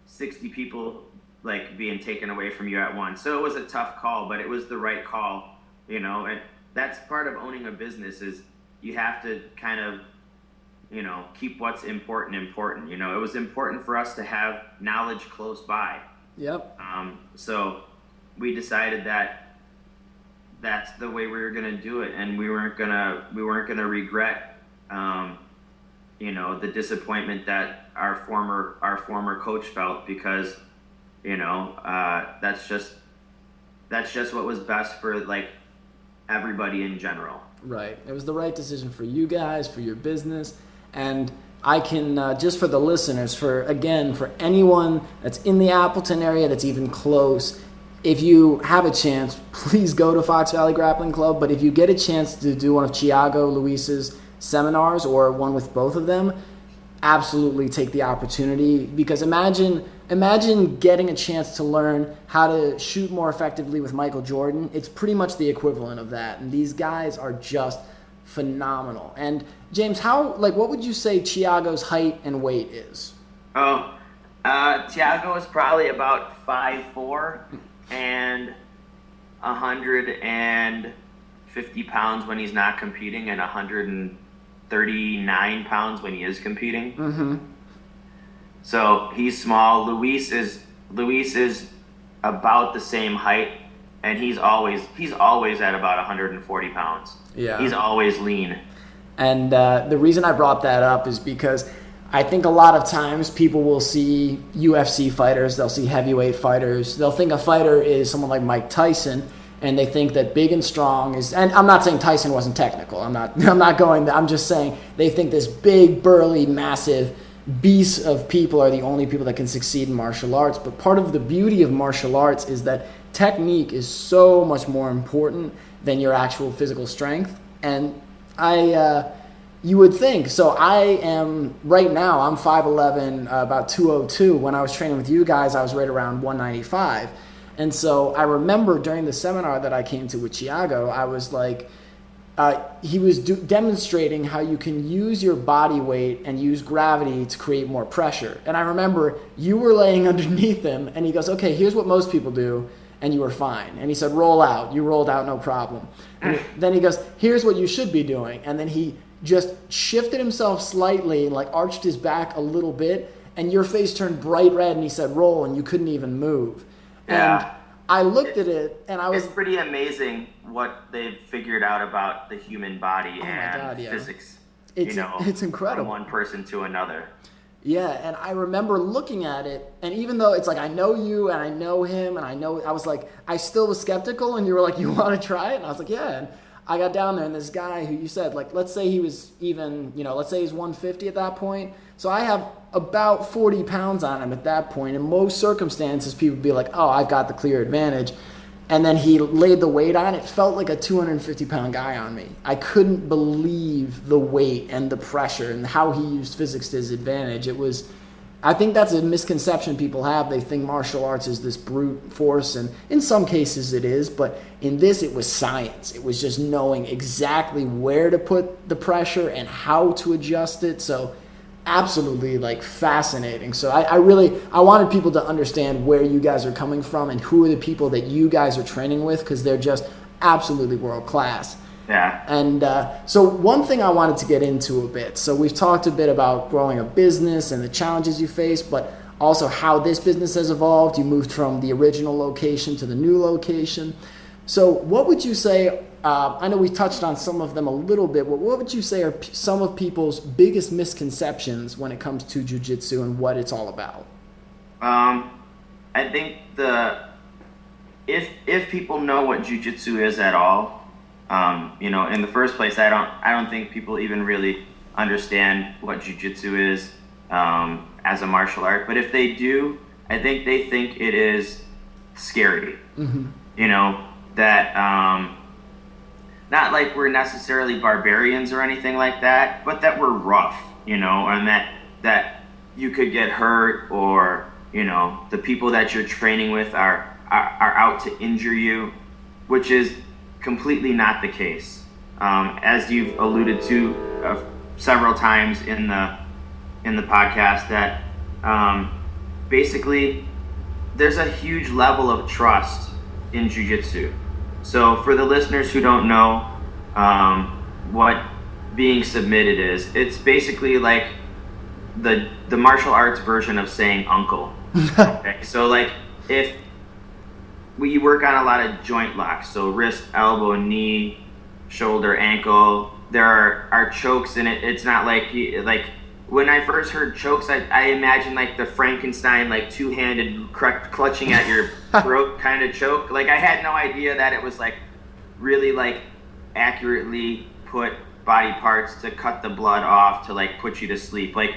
60 people like being taken away from you at once. So it was a tough call, but it was the right call. And that's part of owning a business, is you have to kind of, keep what's important. It was important for us to have knowledge close by. Yep. So we decided that that's the way we were going to do it, and we weren't gonna regret, the disappointment that our former coach felt, because, that's just what was best for like everybody in general. Right. It was the right decision for you guys, for your business. And I can, just for the listeners, for anyone that's in the Appleton area that's even close, if you have a chance, please go to Fox Valley Grappling Club. But if you get a chance to do one of Thiago, Luiz's seminars, or one with both of them, absolutely take the opportunity, because imagine getting a chance to learn how to shoot more effectively with Michael Jordan. It's pretty much the equivalent of that, and these guys are just phenomenal. And James, what would you say Thiago's height and weight is? Thiago is probably about 5'4" and 150 pounds when he's not competing, and 139 pounds when he is competing. So he's small. Luiz is about the same height, and he's always at about 140 pounds. Yeah, he's always lean. And the reason I brought that up is because I think a lot of times people will see UFC fighters, they'll see heavyweight fighters, they'll think a fighter is someone like Mike Tyson, and they think that big and strong is, and I'm not saying Tyson wasn't technical, I'm not going there, I'm just saying they think this big, burly, massive beasts of people are the only people that can succeed in martial arts. But part of the beauty of martial arts is that technique is so much more important than your actual physical strength. And you would think, so I'm 5'11", about 202. When I was training with you guys, I was right around 195. And so I remember during the seminar that I came to with Thiago, I was like, he was demonstrating how you can use your body weight and use gravity to create more pressure. And I remember you were laying underneath him, and he goes, okay, here's what most people do, and you were fine. And he said, roll out. You rolled out, no problem. And then he goes, here's what you should be doing. And then he just shifted himself slightly and like arched his back a little bit, and your face turned bright red, and he said, roll, and you couldn't even move. Yeah. And I looked at it, and I was... It's pretty amazing what they've figured out about the human body and physics. It's incredible. From one person to another. Yeah, and I remember looking at it, and even though it's like I know you and I know him, and I was like, I still was skeptical, and you were like, you want to try it? And I was like, yeah. And I got down there, and this guy who you said, like, let's say he was even, let's say he's 150 at that point. So I have about 40 pounds on him at that point. In most circumstances, people would be like, oh, I've got the clear advantage. And then he laid the weight on. It felt like a 250-pound guy on me. I couldn't believe the weight and the pressure and how he used physics to his advantage. I think that's a misconception people have. They think martial arts is this brute force, and in some cases it is, but in this it was science. It was just knowing exactly where to put the pressure and how to adjust it. So absolutely like fascinating. So I wanted people to understand where you guys are coming from and who are the people that you guys are training with, because they're just absolutely world class. Yeah. And so one thing I wanted to get into a bit. So we've talked a bit about growing a business and the challenges you face, but also how this business has evolved. You moved from the original location to the new location. So what would you say, I know we touched on some of them a little bit, but what would you say are some of people's biggest misconceptions when it comes to jiu-jitsu and what it's all about? I think if people know what jiu-jitsu is at all, in the first place, I don't think people even really understand what jiu-jitsu is as a martial art. But if they do, I think they think it is scary. Mm-hmm. That not like we're necessarily barbarians or anything like that, but that we're rough, and that you could get hurt, or the people that you're training with are out to injure you, which is completely not the case. As you've alluded to several times in the podcast, that basically there's a huge level of trust in jiu-jitsu. So for the listeners who don't know what being submitted is, it's basically like the martial arts version of saying uncle. Okay, so like if we work on a lot of joint locks, so wrist, elbow, knee, shoulder, ankle, there are chokes in it. It's not like when I first heard chokes, I imagined like the Frankenstein, like two-handed clutching at your throat kind of choke. Like I had no idea that it was like really like accurately put body parts to cut the blood off to like put you to sleep. Like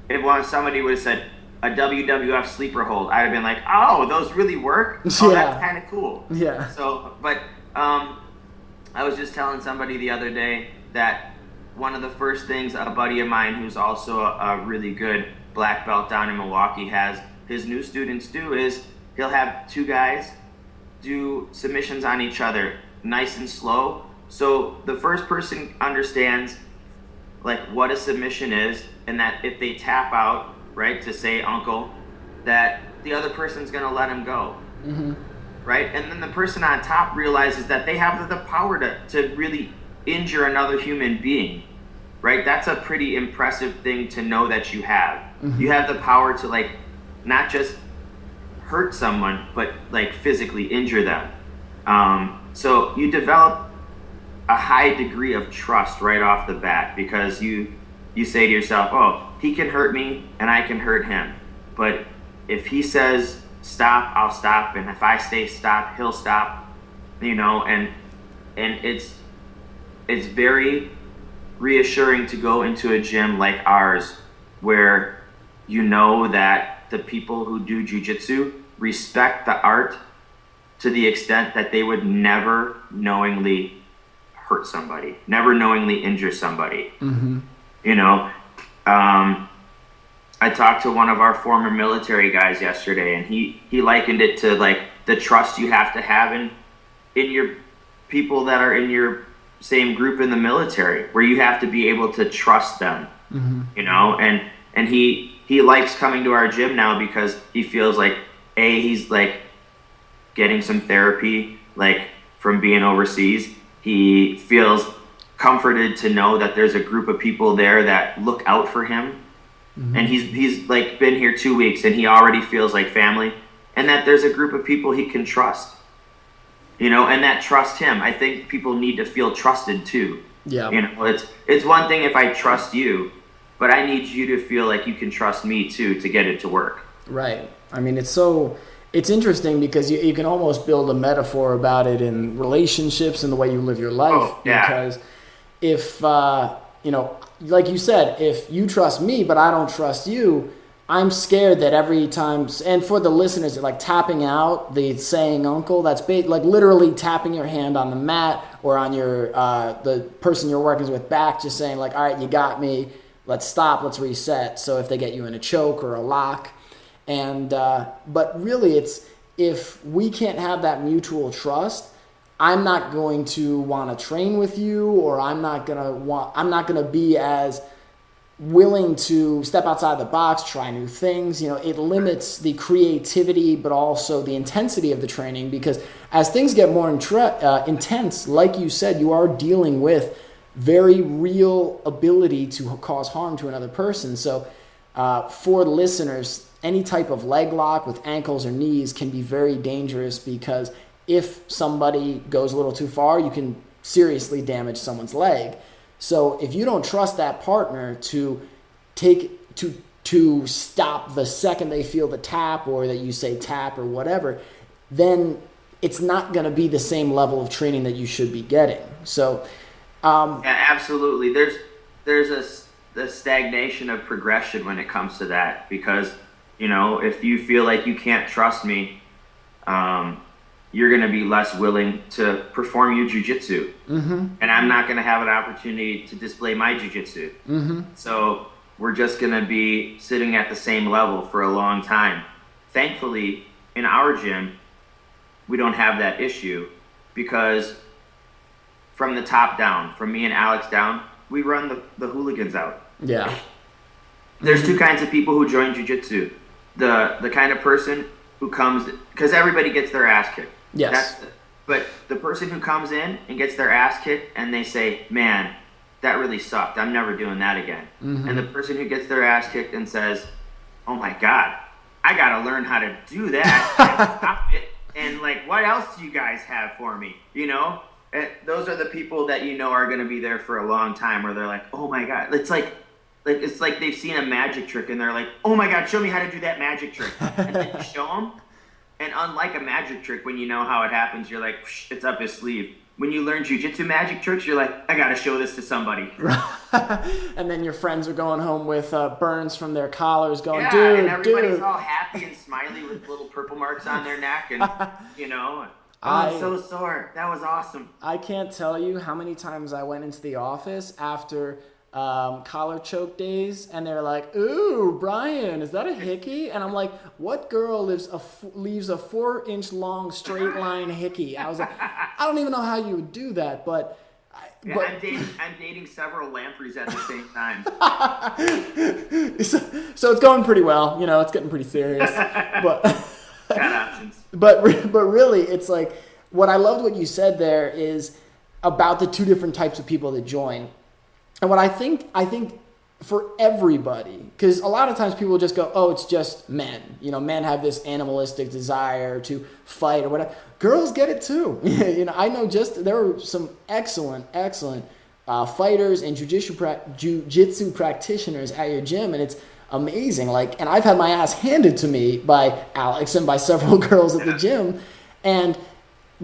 if somebody would have said a WWF sleeper hold, I'd have been like, oh, those really work? Oh, yeah. That's kind of cool. Yeah. So, but I was just telling somebody the other day that one of the first things a buddy of mine who's also a really good black belt down in Milwaukee has his new students do is he'll have two guys do submissions on each other, nice and slow. So the first person understands like what a submission is, and that if they tap out, right, to say uncle, that the other person's gonna let him go. Mm-hmm. Right? And then the person on top realizes that they have the power to really injure another human being, right? That's a pretty impressive thing to know that you have. Mm-hmm. You have the power to like not just hurt someone, but like physically injure them. So you develop a high degree of trust right off the bat, because you say to yourself, oh, he can hurt me and I can hurt him. But if he says stop, I'll stop, and if I say stop, he'll stop. And it's very reassuring to go into a gym like ours, where you know that the people who do jiu-jitsu respect the art to the extent that they would never knowingly hurt somebody, never knowingly injure somebody. Mm-hmm. I talked to one of our former military guys yesterday, and he likened it to like the trust you have to have in your people that are in your same group in the military, where you have to be able to trust them. Mm-hmm. And he likes coming to our gym now because he feels like he's like getting some therapy like from being overseas. He feels comforted to know that there's a group of people there that look out for him. Mm-hmm. And he's like been here 2 weeks and he already feels like family, and that there's a group of people he can trust, and that trust him. I think people need to feel trusted too. Yeah. It's one thing if I trust you, but I need you to feel like you can trust me too to get it to work. Right. I mean, it's interesting because you can almost build a metaphor about it in relationships and the way you live your life. Oh, yeah. Because if, like you said, if you trust me, but I don't trust you, I'm scared that every time, and for the listeners, like tapping out, the saying uncle, that's like literally tapping your hand on the mat or on your, the person you're working with back, just saying like, all right, you got me, let's stop, let's reset. So if they get you in a choke or a lock, and, but really it's, if we can't have that mutual trust, I'm not going to want to train with you, or I'm not going to be as willing to step outside the box, try new things. It limits the creativity, but also the intensity of the training, because as things get more intense, like you said, you are dealing with very real ability to cause harm to another person. So for listeners, any type of leg lock with ankles or knees can be very dangerous, because if somebody goes a little too far, you can seriously damage someone's leg. So if you don't trust that partner to stop the second they feel the tap, or that you say tap or whatever, then it's not going to be the same level of training that you should be getting. So yeah, absolutely. There's a stagnation of progression when it comes to that, because if you feel like you can't trust me, you're going to be less willing to perform your jiu-jitsu. Mm-hmm. And I'm not going to have an opportunity to display my jiu-jitsu. Mm-hmm. So we're just going to be sitting at the same level for a long time. Thankfully, in our gym, we don't have that issue, because from the top down, from me and Alex down, we run the hooligans out. Yeah. There's two kinds of people who join jiu-jitsu. The kind of person who comes, because everybody gets their ass kicked. Yes. But the person who comes in and gets their ass kicked and they say, man, that really sucked, I'm never doing that again. Mm-hmm. And the person who gets their ass kicked and says, oh my God, I got to learn how to do that. Stop it. And what else do you guys have for me? And those are the people that are going to be there for a long time, where they're like, oh my God. It's like they've seen a magic trick and they're like, oh my God, show me how to do that magic trick. And then you show them. And unlike a magic trick, when you know how it happens, you're like, it's up his sleeve. When you learn jiu-jitsu magic tricks, you're like, I got to show this to somebody. And then your friends are going home with burns from their collars going, yeah, dude, and everybody's all happy and smiley with little purple marks on their neck. And, I'm so sore. That was awesome. I can't tell you how many times I went into the office after collar choke days, and they're like, ooh, Brian, is that a hickey? And I'm like, what girl leaves a 4-inch long straight line hickey? I was like, I don't even know how you would do that, but I'm dating several lampreys at the same time. So it's going pretty well. It's getting pretty serious. But got options. But really, it's like, what I loved what you said there is about the two different types of people that join. And what I think for everybody, because a lot of times people just go, oh, it's just men. Men have this animalistic desire to fight or whatever. Girls get it too. I know there are some excellent fighters and jiu-jitsu practitioners at your gym, and it's amazing. And I've had my ass handed to me by Alex and by several girls at the gym. And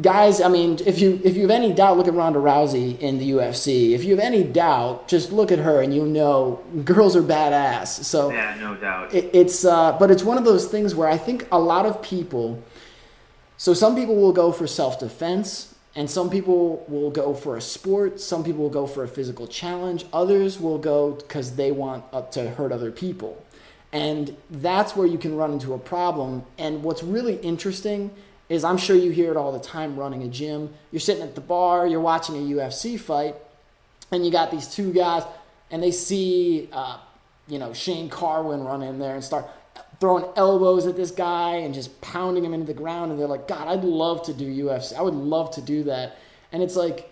guys, I mean, if you have any doubt, look at Ronda Rousey in the UFC. If you have any doubt, just look at her and girls are badass. So yeah, no doubt. But it's one of those things where I think a lot of people. So some people will go for self-defense, and some people will go for a sport. Some people will go for a physical challenge. Others will go because they want to hurt other people, and that's where you can run into a problem. And what's really interesting is, I'm sure you hear it all the time running a gym. You're sitting at the bar, you're watching a UFC fight, and you got these two guys, and they see, Shane Carwin run in there and start throwing elbows at this guy and just pounding him into the ground. And they're like, God, I'd love to do UFC. I would love to do that. And it's like,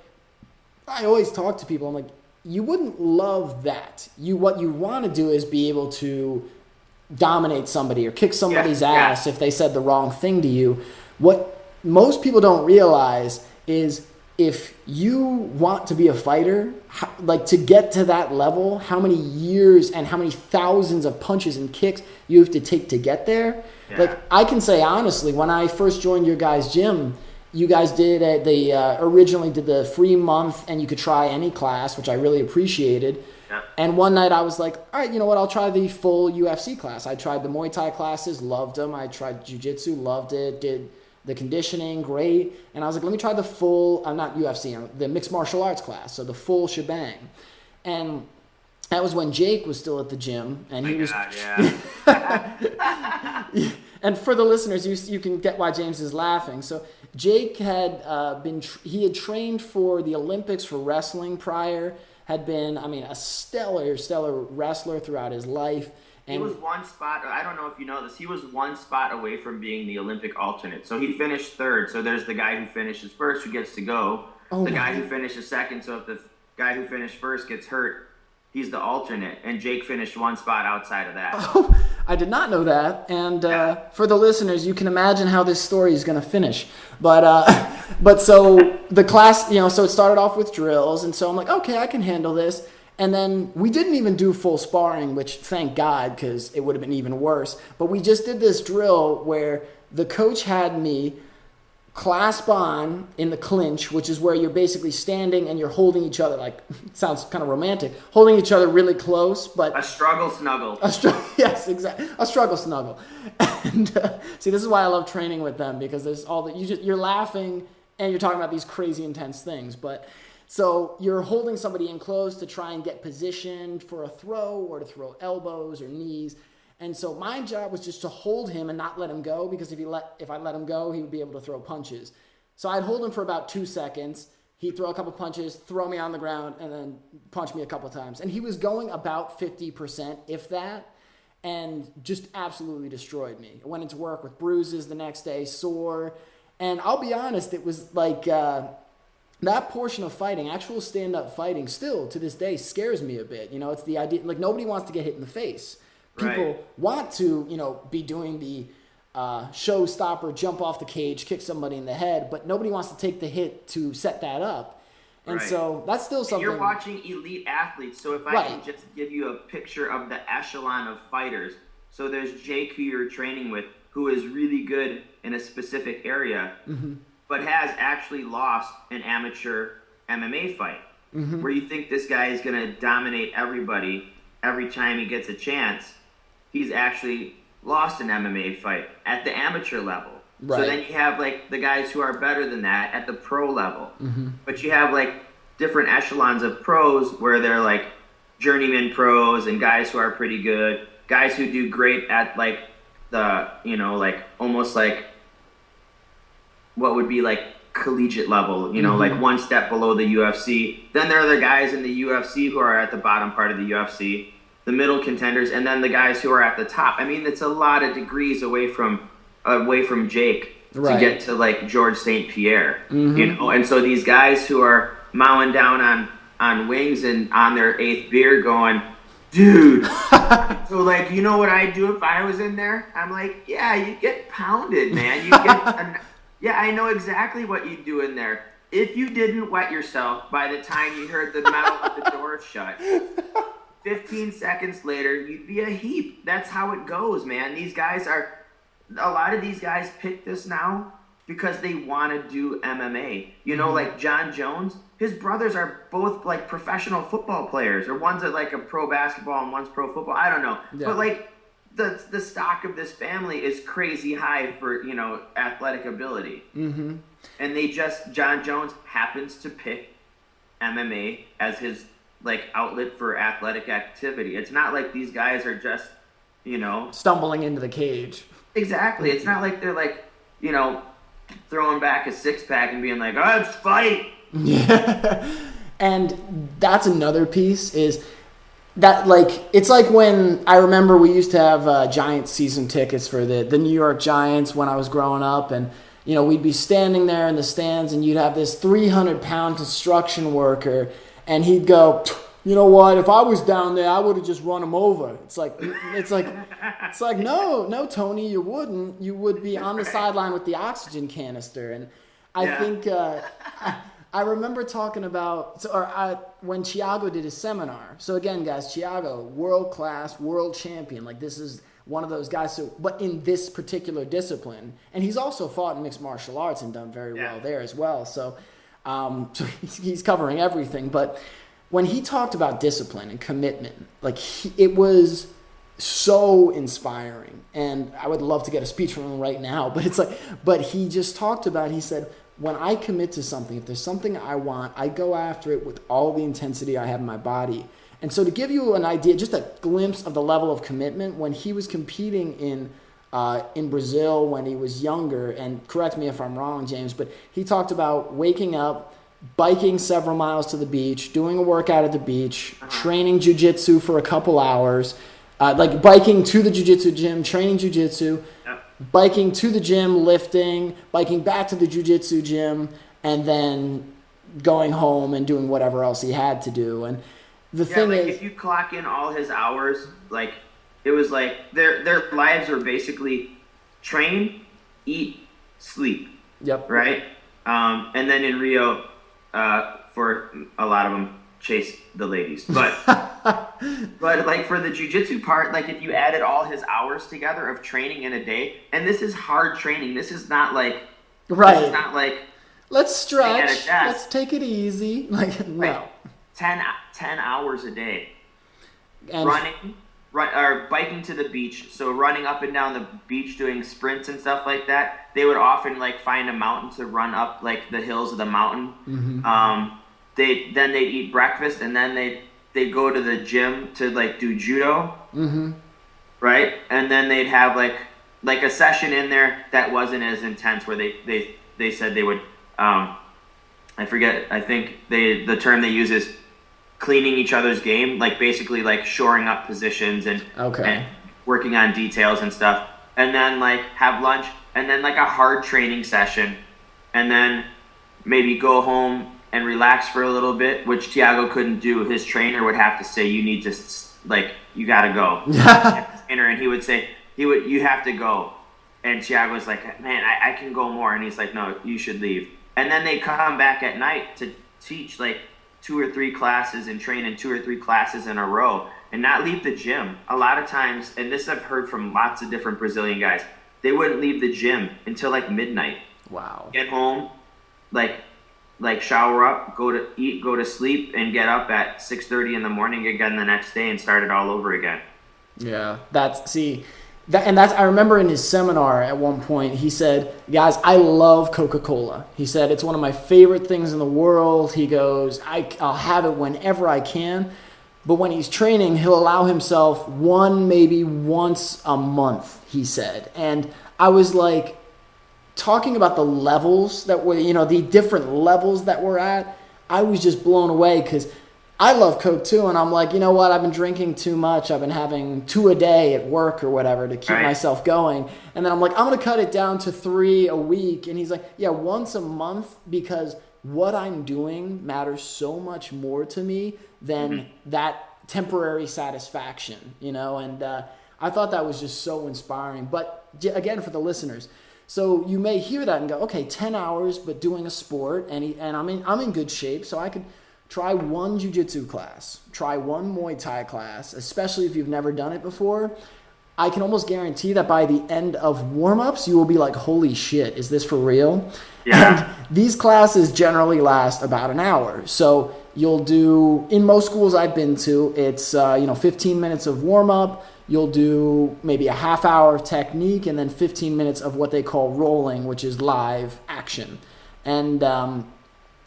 I always talk to people. I'm like, you wouldn't love that. What you want to do is be able to dominate somebody or kick somebody's ass if they said the wrong thing to you. What most people don't realize is, if you want to be a fighter, to get to that level, how many years and how many thousands of punches and kicks you have to take to get there. Yeah. I can say honestly, when I first joined your guys' gym, you guys did originally did the free month, and you could try any class, which I really appreciated. Yeah. And one night I was like, all right, you know what? I'll try the full UFC class. I tried the Muay Thai classes, loved them. I tried Jiu Jitsu, loved it. Did the conditioning, great. And I was like, let me try the full, not UFC, the mixed martial arts class, so the full shebang. And that was when Jake was still at the gym, and he was. And for the listeners, you can get why James is laughing. So Jake had he had trained for the Olympics for wrestling prior, had been, I mean, a stellar wrestler throughout his life. And he was one spot, I don't know if you know this, he was one spot away from being the Olympic alternate. So he finished third. So there's the guy who finishes first who gets to go. The guy who finishes second. So if the guy who finished first gets hurt, he's the alternate. And Jake finished one spot outside of that. Oh, I did not know that. And for the listeners, you can imagine how this story is going to finish. But so the class, so it started off with drills. And so I'm like, okay, I can handle this. And then we didn't even do full sparring, which thank God, because it would have been even worse. But we just did this drill where the coach had me clasp on in the clinch, which is where you're basically standing and you're holding each other, like, sounds kind of romantic, holding each other really close. But a struggle snuggle. Yes, exactly. A struggle snuggle. And see, this is why I love training with them, because there's all that you're laughing and you're talking about these crazy intense things. But so you're holding somebody in close to try and get positioned for a throw or to throw elbows or knees. And so my job was just to hold him and not let him go, because if I let him go, he would be able to throw punches. So I'd hold him for about 2 seconds. He'd throw a couple punches, throw me on the ground, and then punch me a couple times. And he was going about 50%, if that, and just absolutely destroyed me. I went into work with bruises the next day, sore. And I'll be honest, it was like... that portion of fighting, actual stand-up fighting, still to this day scares me a bit. It's the idea, like, nobody wants to get hit in the face. People want to, be doing the showstopper, jump off the cage, kick somebody in the head, but nobody wants to take the hit to set that up. And so that's still something. And you're watching elite athletes, so if I can just give you a picture of the echelon of fighters. So there's Jake, who you're training with, who is really good in a specific area. Mm-hmm. But has actually lost an amateur MMA fight, where you think this guy is going to dominate everybody every time he gets a chance. He's actually lost an MMA fight at the amateur level. Right. So then you have, like, the guys who are better than that at the pro level. Mm-hmm. But you have, like, different echelons of pros where they're, like, journeyman pros and guys who are pretty good, guys who do great at, like, the, like, almost like what would be like collegiate level, like one step below the UFC. Then there are the guys in the UFC who are at the bottom part of the UFC, the middle contenders, and then the guys who are at the top. I mean, it's a lot of degrees away from Jake to get to, like, George St. Pierre, And so these guys who are mowing down on wings and on their 8th beer going, dude, so, like, you know what I'd do if I was in there? I'm like, yeah, you get pounded, man. You get yeah, I know exactly what you'd do in there. If you didn't wet yourself by the time you heard the metal of the door shut, 15 seconds later, you'd be a heap. That's how it goes, man. A lot of these guys pick this now because they want to do MMA. Like John Jones, his brothers are both, like, professional football players, or one's at, like, a pro basketball and one's pro football. I don't know. Yeah. But, like, the stock of this family is crazy high for, athletic ability. Mm-hmm. And John Jones happens to pick MMA as his, like, outlet for athletic activity. It's not like these guys are just, stumbling into the cage. Exactly. It's not like they're, like, throwing back a 6-pack and being like, oh, let's fight. Yeah. And that's another piece is that, like, it's like when I remember we used to have Giants season tickets for the New York Giants when I was growing up, and we'd be standing there in the stands, and you'd have this 300-pound construction worker, and he'd go, you know what? If I was down there, I would have just run him over. It's like no, Tony, you wouldn't. You would be on the sideline with the oxygen canister, and I think. I remember talking about, when Thiago did his seminar. So again, guys, Thiago, world-class, world champion. Like, this is one of those guys. So, but in this particular discipline, and he's also fought in mixed martial arts and done very well there as well. So, so he's covering everything. But when he talked about discipline and commitment, like, it was so inspiring. And I would love to get a speech from him right now. But but he just talked about. He said, when I commit to something, if there's something I want, I go after it with all the intensity I have in my body. And so to give you an idea, just a glimpse of the level of commitment, when he was competing in Brazil when he was younger, and correct me if I'm wrong, James, but he talked about waking up, biking several miles to the beach, doing a workout at the beach, training jiu-jitsu for a couple hours, like biking to the jiu-jitsu gym, training jiu-jitsu, biking to the gym, lifting, biking back to the jiu-jitsu gym, and then going home and doing whatever else he had to do. And the thing is, if you clock in all his hours, like it was like their lives were basically train, eat, sleep. Yep. Right. And then in Rio, for a lot of them, chase the ladies. But but like for the jiu-jitsu part, like if you added all his hours together of training in a day, and this is hard training. This is not like This is not like let's stretch. Let's take it easy. Like no. 10 hours a day. And or biking to the beach. So running up and down the beach, doing sprints and stuff like that. They would often like find a mountain to run up, like the hills of the mountain. Mm-hmm. They'd eat breakfast, and then they'd go to the gym to like do judo. Mm-hmm. Right, and then they'd have like a session in there that wasn't as intense, where they said they would. I forget. I think the term they use is cleaning each other's game, like basically like shoring up positions and working on details and stuff, and then like have lunch, and then like a hard training session, and then maybe go home and relax for a little bit, which Thiago couldn't do. His trainer would have to say, you need to, like, you gotta go. And he would say, you have to go. And Thiago was like, man, I can go more. And he's like, no, you should leave. And then they come back at night to teach like 2 or 3 classes and train in 2 or 3 classes in a row and not leave the gym. A lot of times, and this I've heard from lots of different Brazilian guys, they wouldn't leave the gym until like midnight. Wow. Get home, like shower up, go to eat, go to sleep, and get up at 6:30 in the morning again the next day and start it all over again. Yeah, I remember in his seminar at one point, he said, guys, I love Coca-Cola. He said, it's one of my favorite things in the world. He goes, I'll have it whenever I can. But when he's training, he'll allow himself one, maybe once a month, he said. And I was like, talking about the levels that were, the different levels that we're at, I was just blown away because I love Coke too. And I'm like, you know what? I've been drinking too much. I've been having 2 a day at work or whatever to keep myself going. And then I'm like, I'm going to cut it down to 3 a week. And he's like, yeah, once a month, because what I'm doing matters so much more to me than that temporary satisfaction, And I thought that was just so inspiring. But again, for the listeners, so you may hear that and go, okay, 10 hours, but doing a sport, and I'm in good shape, so I could try 1 jiu-jitsu class, try 1 Muay Thai class, especially if you've never done it before. I can almost guarantee that by the end of warm-ups, you will be like, holy shit, is this for real? Yeah. And these classes generally last about an hour. So you'll do, in most schools I've been to, it's 15 minutes of warm-up. You'll do maybe a half hour of technique and then 15 minutes of what they call rolling, which is live action. And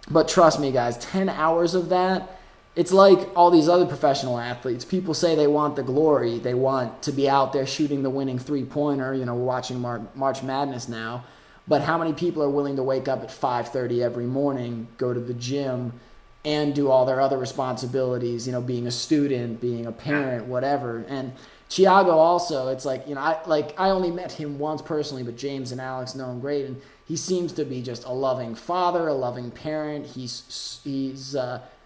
but trust me, guys, 10 hours of that, it's like all these other professional athletes. People say they want the glory. They want to be out there shooting the winning three-pointer. We're watching March Madness now. But how many people are willing to wake up at 5:30 every morning, go to the gym, and do all their other responsibilities, being a student, being a parent, whatever. And Thiago also, it's like, I only met him once personally, but James and Alex know him great, and he seems to be just a loving father, a loving parent. He's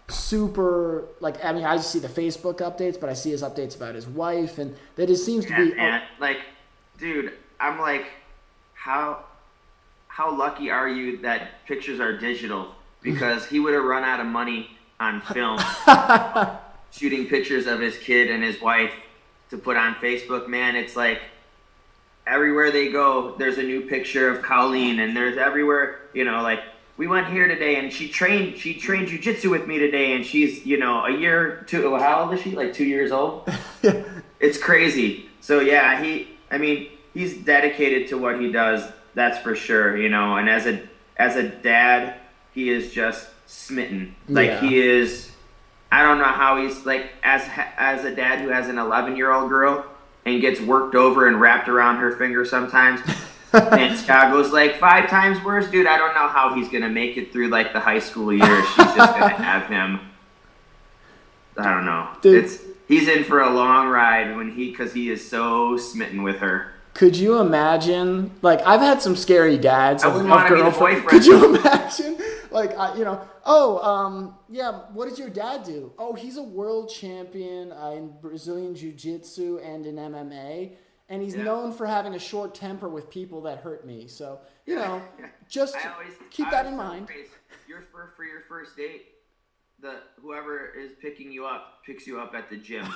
super, I just see the Facebook updates, but I see his updates about his wife, and that just seems to be... Man, dude, I'm like, how lucky are you that pictures are digital? Because he would have run out of money on film shooting pictures of his kid and his wife to put on Facebook. Man, it's like everywhere they go, there's a new picture of Colleen, and there's everywhere, we went here today and she trained jiu-jitsu with me today, and she's, a year, 2, how old is she? Like 2 years old? It's crazy. So yeah, he's dedicated to what he does. That's for sure, and as a dad, he is just smitten. He is, I don't know how he's as a dad who has an 11-year-old girl and gets worked over and wrapped around her finger sometimes. And Thiago's like 5 times worse, dude. I don't know how he's gonna make it through like the high school years. She's just gonna have him. I don't know. Dude, he's in for a long ride because he is so smitten with her. could you imagine? Like, I've had some scary dads I of wouldn't want to be the girlfriends. boyfriend. Could you imagine? Like, yeah. What does your dad do? Oh, he's a world champion in Brazilian Jiu Jitsu and in MMA. And he's known for having a short temper with people that hurt me. So, just keep that in mind. For your first date, whoever is picking you up picks you up at the gym.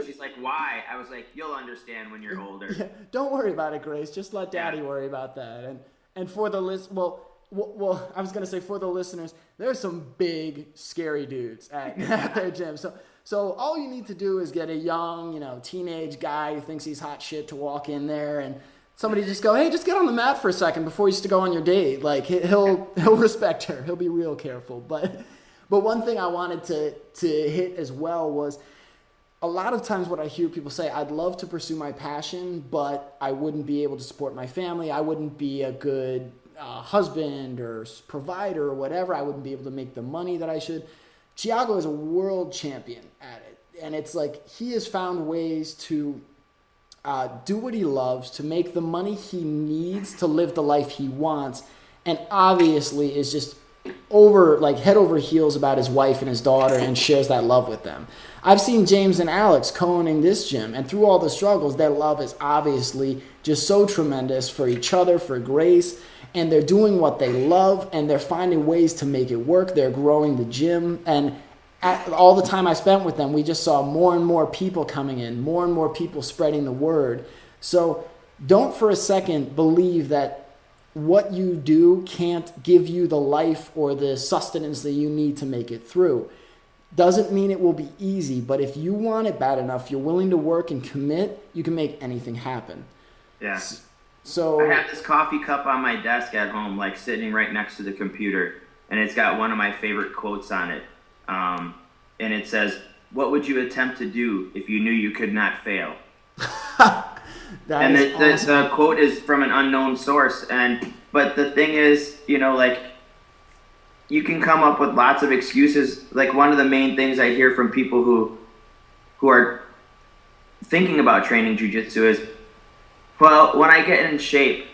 She's like, why? I was like, you'll understand when you're older. Yeah, don't worry about it, Grace. Just let Daddy worry about that. And for the list, well, I was gonna say for the listeners, there's some big scary dudes at their gym. So all you need to do is get a young, teenage guy who thinks he's hot shit to walk in there, and somebody just go, hey, just get on the mat for a second before you used to go on your date. Like he'll respect her. He'll be real careful. But one thing I wanted to hit as well was a lot of times what I hear people say, I'd love to pursue my passion, but I wouldn't be able to support my family. I wouldn't be a good husband or provider or whatever. I wouldn't be able to make the money that I should. Thiago is a world champion at it. And it's like he has found ways to do what he loves, to make the money he needs to live the life he wants, and obviously is just head over heels about his wife and his daughter and shares that love with them. I've seen James and Alex co-owning this gym, and through all the struggles, their love is obviously just so tremendous for each other, for Grace, and they're doing what they love, and they're finding ways to make it work. They're growing the gym, and all the time I spent with them, we just saw more and more people coming in, more and more people spreading the word. So don't for a second believe that what you do can't give you the life or the sustenance that you need to make it through. Doesn't mean it will be easy, but if you want it bad enough, you're willing to work and commit, you can make anything happen. Yeah. So I have this coffee cup on my desk at home, like sitting right next to the computer, and it's got one of my favorite quotes on it. And it says, "What would you attempt to do if you knew you could not fail?" The quote is from an unknown source, but the thing is, you can come up with lots of excuses. Like one of the main things I hear from people who are thinking about training jiu-jitsu is, well, when I get in shape,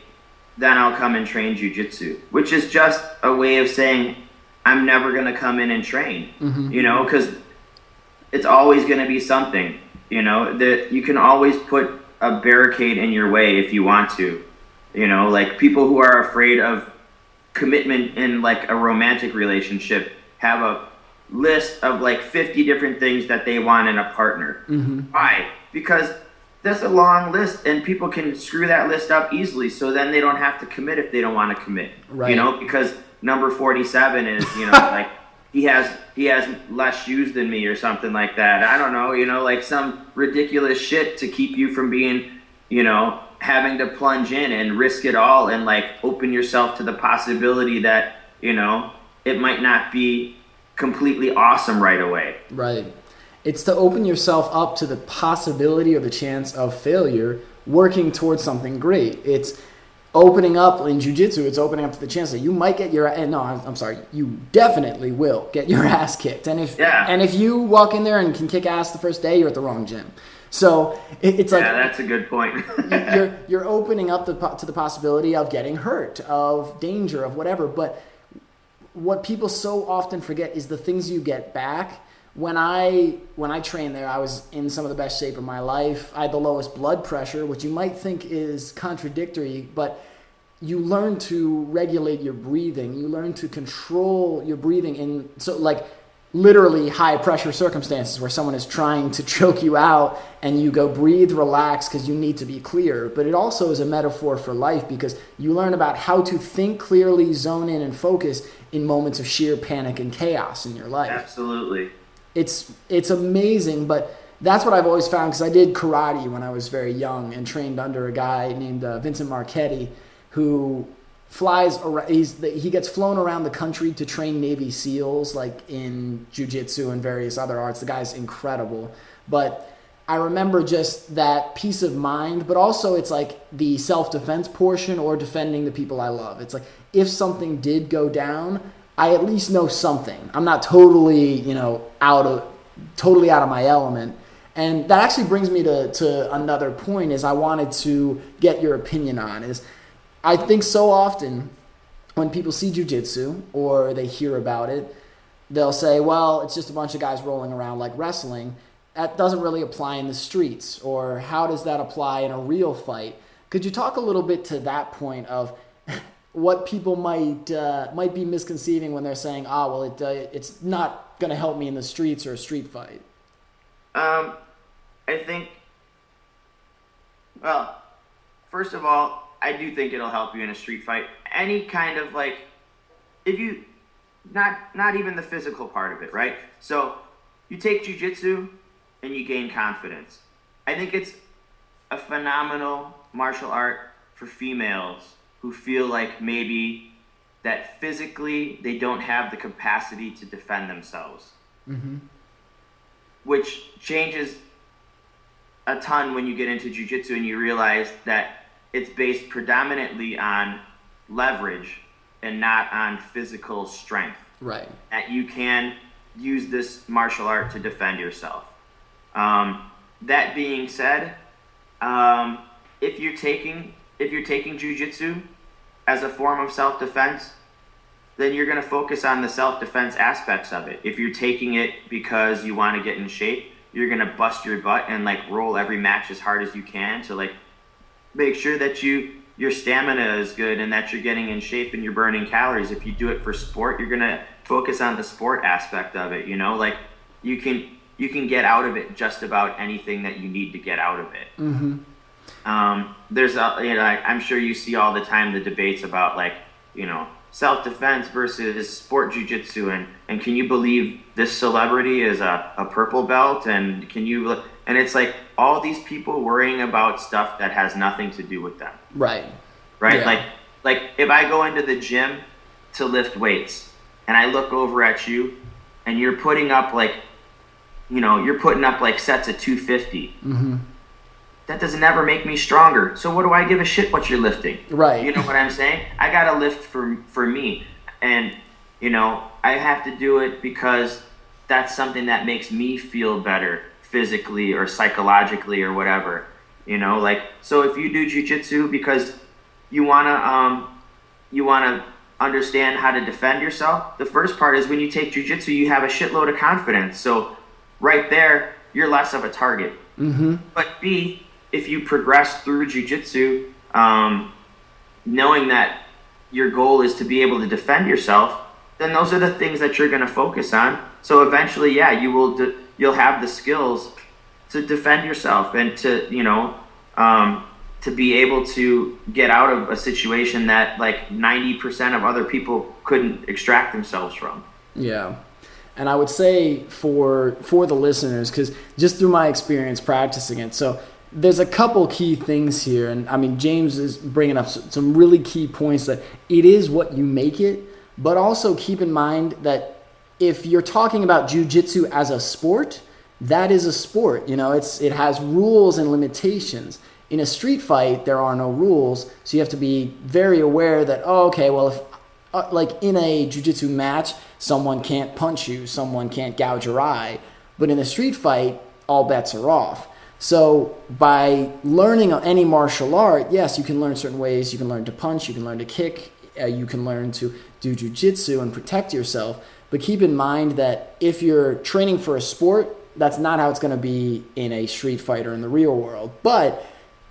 then I'll come and train jiu-jitsu, which is just a way of saying I'm never going to come in and train, because it's always going to be something, that you can always put a barricade in your way if you want to, like people who are afraid of commitment in like a romantic relationship have a list of like 50 different things that they want in a partner. Why? Because that's a long list and people can screw that list up easily. So then they don't have to commit if they don't want to commit, because number 47 is, like he has less shoes than me or something like that. I don't know, like some ridiculous shit to keep you from being, having to plunge in and risk it all and like open yourself to the possibility that, it might not be completely awesome right away. Right. It's to open yourself up to the possibility or the chance of failure, working towards something great. It's opening up in jiu-jitsu, it's opening up to the chance that you might get you definitely will get your ass kicked. And if you walk in there and can kick ass the first day, you're at the wrong gym. So it's like, that's a good point. you're opening up to the possibility of getting hurt, of danger, of whatever. But what people so often forget is the things you get back. When I trained there, I was in some of the best shape of my life. I had the lowest blood pressure, which you might think is contradictory, but you learn to regulate your breathing. You learn to control your breathing in literally high pressure circumstances where someone is trying to choke you out and you go breathe, relax because you need to be clear. But it also is a metaphor for life because you learn about how to think clearly, zone in, and focus in moments of sheer panic and chaos in your life. Absolutely. It's amazing, but that's what I've always found because I did karate when I was very young and trained under a guy named Vincent Marchetti who flies around. He gets flown around the country to train Navy SEALs like in jiu-jitsu and various other arts. The guy's incredible, but I remember just that peace of mind, but also it's like the self-defense portion or defending the people I love. It's like if something did go down, I at least know something. I'm not totally, totally out of my element. And that actually brings me to another point is I wanted to get your opinion on is I think so often when people see jiu-jitsu or they hear about it, they'll say, well, it's just a bunch of guys rolling around like wrestling. That doesn't really apply in the streets, or how does that apply in a real fight? Could you talk a little bit to that point of what people might be misconceiving when they're saying, it's not going to help me in the streets or a street fight? I think, well, first of all, I do think it'll help you in a street fight. Any kind of if you, not even the physical part of it, right? So you take jiu-jitsu and you gain confidence. I think it's a phenomenal martial art for females who feel like maybe that physically they don't have the capacity to defend themselves. Mm-hmm. Which changes a ton when you get into jiu-jitsu and you realize that it's based predominantly on leverage and not on physical strength. Right. That you can use this martial art to defend yourself. That being said, if you're taking jiu-jitsu as a form of self-defense, then you're going to focus on the self-defense aspects of it. If you're taking it because you want to get in shape, you're going to bust your butt and roll every match as hard as you can to make sure that your stamina is good and that you're getting in shape and you're burning calories. If you do it for sport, you're going to focus on the sport aspect of it. You can get out of it just about anything that you need to get out of it. Mm-hmm. I'm sure you see all the time the debates about self-defense versus sport jiu-jitsu and can you believe this celebrity is a purple belt and it's all these people worrying about stuff that has nothing to do with them. Right. Yeah. If I go into the gym to lift weights and I look over at you and you're putting up sets of 250. Mm-hmm. That doesn't ever make me stronger. So what do I give a shit what you're lifting? Right. You know what I'm saying? I got to lift for me. And, I have to do it because that's something that makes me feel better physically or psychologically or whatever. So if you do jiu-jitsu because you want to understand how to defend yourself, the first part is when you take jiu-jitsu, you have a shitload of confidence. So right there, you're less of a target. Mm-hmm. But B, if you progress through jiu-jitsu, knowing that your goal is to be able to defend yourself, then those are the things that you're going to focus on. So eventually, you'll have the skills to defend yourself and to be able to get out of a situation that 90% of other people couldn't extract themselves from. Yeah. And I would say for the listeners, because just through my experience practicing it, so there's a couple key things here. And I mean, James is bringing up some really key points that it is what you make it, but also keep in mind that if you're talking about jiu-jitsu as a sport, that is a sport. It has rules and limitations. In a street fight, there are no rules. So you have to be very aware that, if in a jiu-jitsu match, someone can't punch you, someone can't gouge your eye. But in a street fight, all bets are off. So by learning any martial art, yes, you can learn certain ways. You can learn to punch, you can learn to kick, you can learn to do jiu-jitsu and protect yourself. But keep in mind that if you're training for a sport, that's not how it's going to be in a street fight or in the real world. But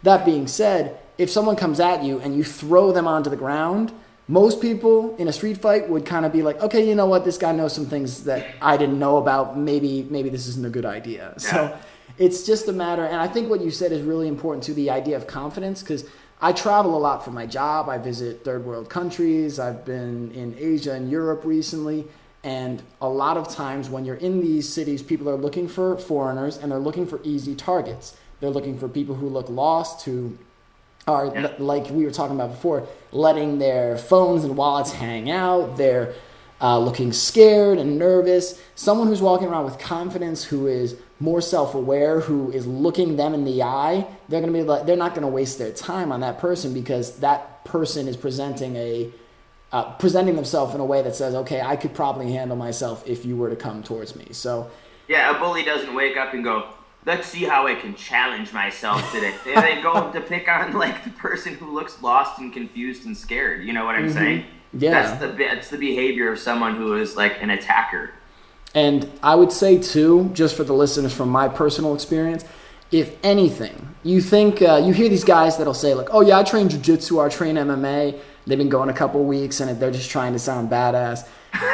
that being said, if someone comes at you and you throw them onto the ground, most people in a street fight would kind of be like, okay, you know what? This guy knows some things that I didn't know about. Maybe this isn't a good idea. Yeah. So it's just a matter. And I think what you said is really important to the idea of confidence, because I travel a lot for my job. I visit third world countries. I've been in Asia and Europe recently. And a lot of times when you're in these cities, people are looking for foreigners and they're looking for easy targets. They're looking for people who look lost, who are, like we were talking about before, letting their phones and wallets hang out. They're looking scared and nervous. Someone who's walking around with confidence, who is more self-aware, who is looking them in the eye, they're not going to waste their time on that person, because that person is presenting themselves in a way that says, okay, I could probably handle myself if you were to come towards me. So yeah, a bully doesn't wake up and go, let's see how I can challenge myself today. They go to pick on like the person who looks lost and confused and scared. You know what I'm saying? Yeah. That's the behavior of someone who is like an attacker. And I would say too, just for the listeners, from my personal experience, if anything, you think you hear these guys that'll say like, oh yeah, I train Jiu Jitsu, I train MMA. They've been going a couple weeks and they're just trying to sound badass.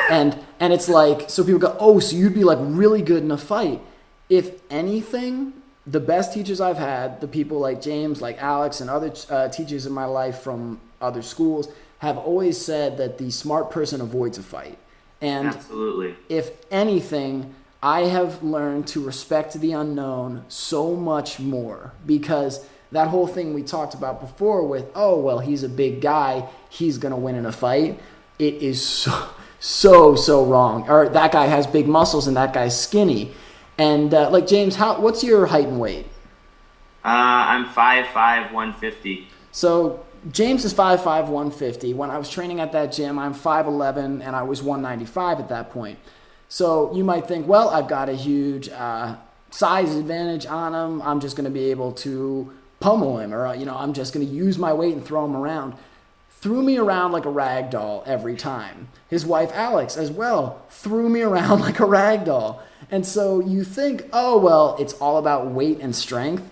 And it's like, so people go, oh, so you'd be like really good in a fight. If anything, the best teachers I've had, the people like James, like Alex, and other teachers in my life from other schools, have always said that the smart person avoids a fight. And absolutely, if anything, I have learned to respect the unknown so much more, because that whole thing we talked about before with, oh, well, he's a big guy, he's going to win in a fight. It is so wrong. Or that guy has big muscles and that guy's skinny. And like James, what's your height and weight? I'm 5'5", 150. So James is 5'5", 150. When I was training at that gym, I'm 5'11", and I was 195 at that point. So you might think, well, I've got a huge size advantage on him. I'm just going to be able to pummel him, or I'm just going to use my weight and throw him around. Threw me around like a rag doll every time. His wife, Alex, as well, threw me around like a rag doll. And so you think, oh, well, it's all about weight and strength.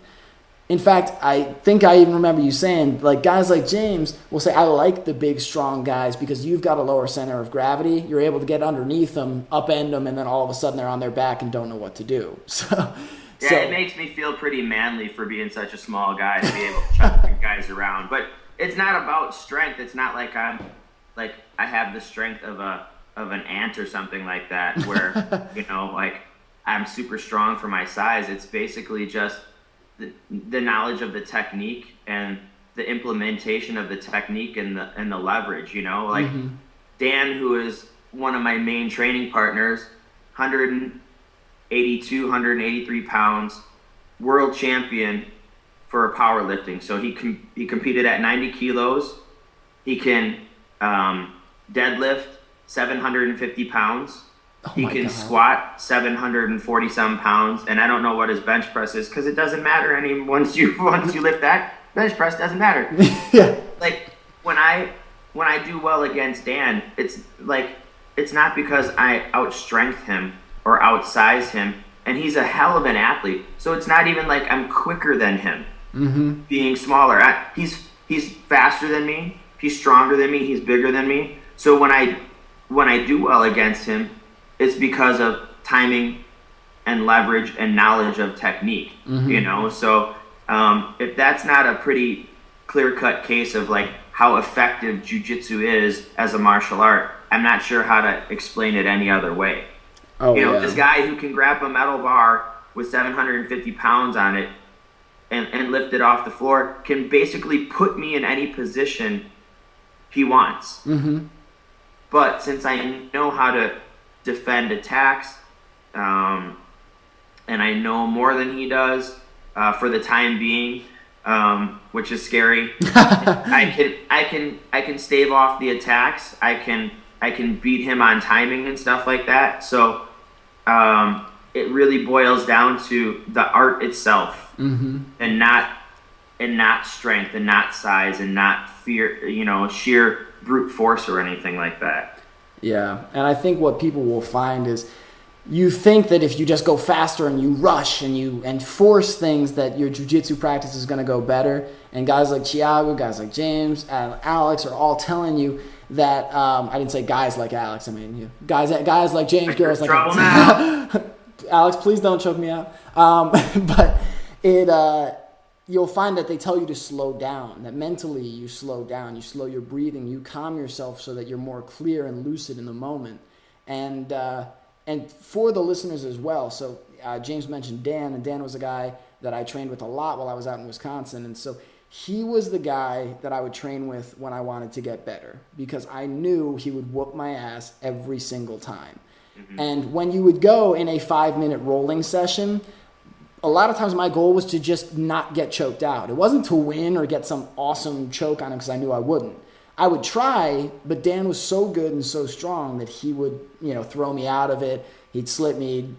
In fact, I think I even remember you saying, like, guys like James will say, I like the big, strong guys because you've got a lower center of gravity. You're able to get underneath them, upend them, and then all of a sudden they're on their back and don't know what to do. Yeah, it makes me feel pretty manly for being such a small guy to be able to chuck the guys around. But it's not about strength. It's not like I have the strength of an ant or something like that, where like I'm super strong for my size. It's basically just the knowledge of the technique and the implementation of the technique and the leverage. Dan, who is one of my main training partners, 182, 183 pounds, world champion for powerlifting. So he competed at 90 kilos. He can deadlift 750 pounds. He can squat 740 some pounds, and I don't know what his bench press is because it doesn't matter any once you lift that bench press doesn't matter. Yeah. Like when I do well against Dan, it's not because I outstrength him or outsize him, and he's a hell of an athlete. So it's not even like I'm quicker than him. Mm-hmm. Being smaller, he's faster than me. He's stronger than me. He's bigger than me. So when I do well against him, it's because of timing and leverage and knowledge of technique. Mm-hmm. So if that's not a pretty clear-cut case of like how effective jiu-jitsu is as a martial art, I'm not sure how to explain it any other way. This guy who can grab a metal bar with 750 pounds on it and lift it off the floor can basically put me in any position he wants. Mm-hmm. But since I know how to defend attacks, and I know more than he does for the time being, which is scary. I can stave off the attacks. I can beat him on timing and stuff like that. So it really boils down to the art itself, mm-hmm. and not strength and not size and not fear, sheer brute force or anything like that. Yeah, and I think what people will find is you think that if you just go faster and you rush and force things that your jiu-jitsu practice is going to go better. And guys like Thiago, guys like James, and Alex are all telling you that. I didn't say guys like Alex. I mean, guys like James, girls like Alex. Please don't choke me out. But you'll find that they tell you to slow down, that mentally you slow down, you slow your breathing, you calm yourself so that you're more clear and lucid in the moment. And for the listeners as well, so James mentioned Dan, and Dan was a guy that I trained with a lot while I was out in Wisconsin. And so he was the guy that I would train with when I wanted to get better, because I knew he would whoop my ass every single time. Mm-hmm. And when you would go in a 5-minute rolling session, a lot of times my goal was to just not get choked out. It wasn't to win or get some awesome choke on him, because I knew I wouldn't. I would try, but Dan was so good and so strong that he would, throw me out of it. He'd slip me,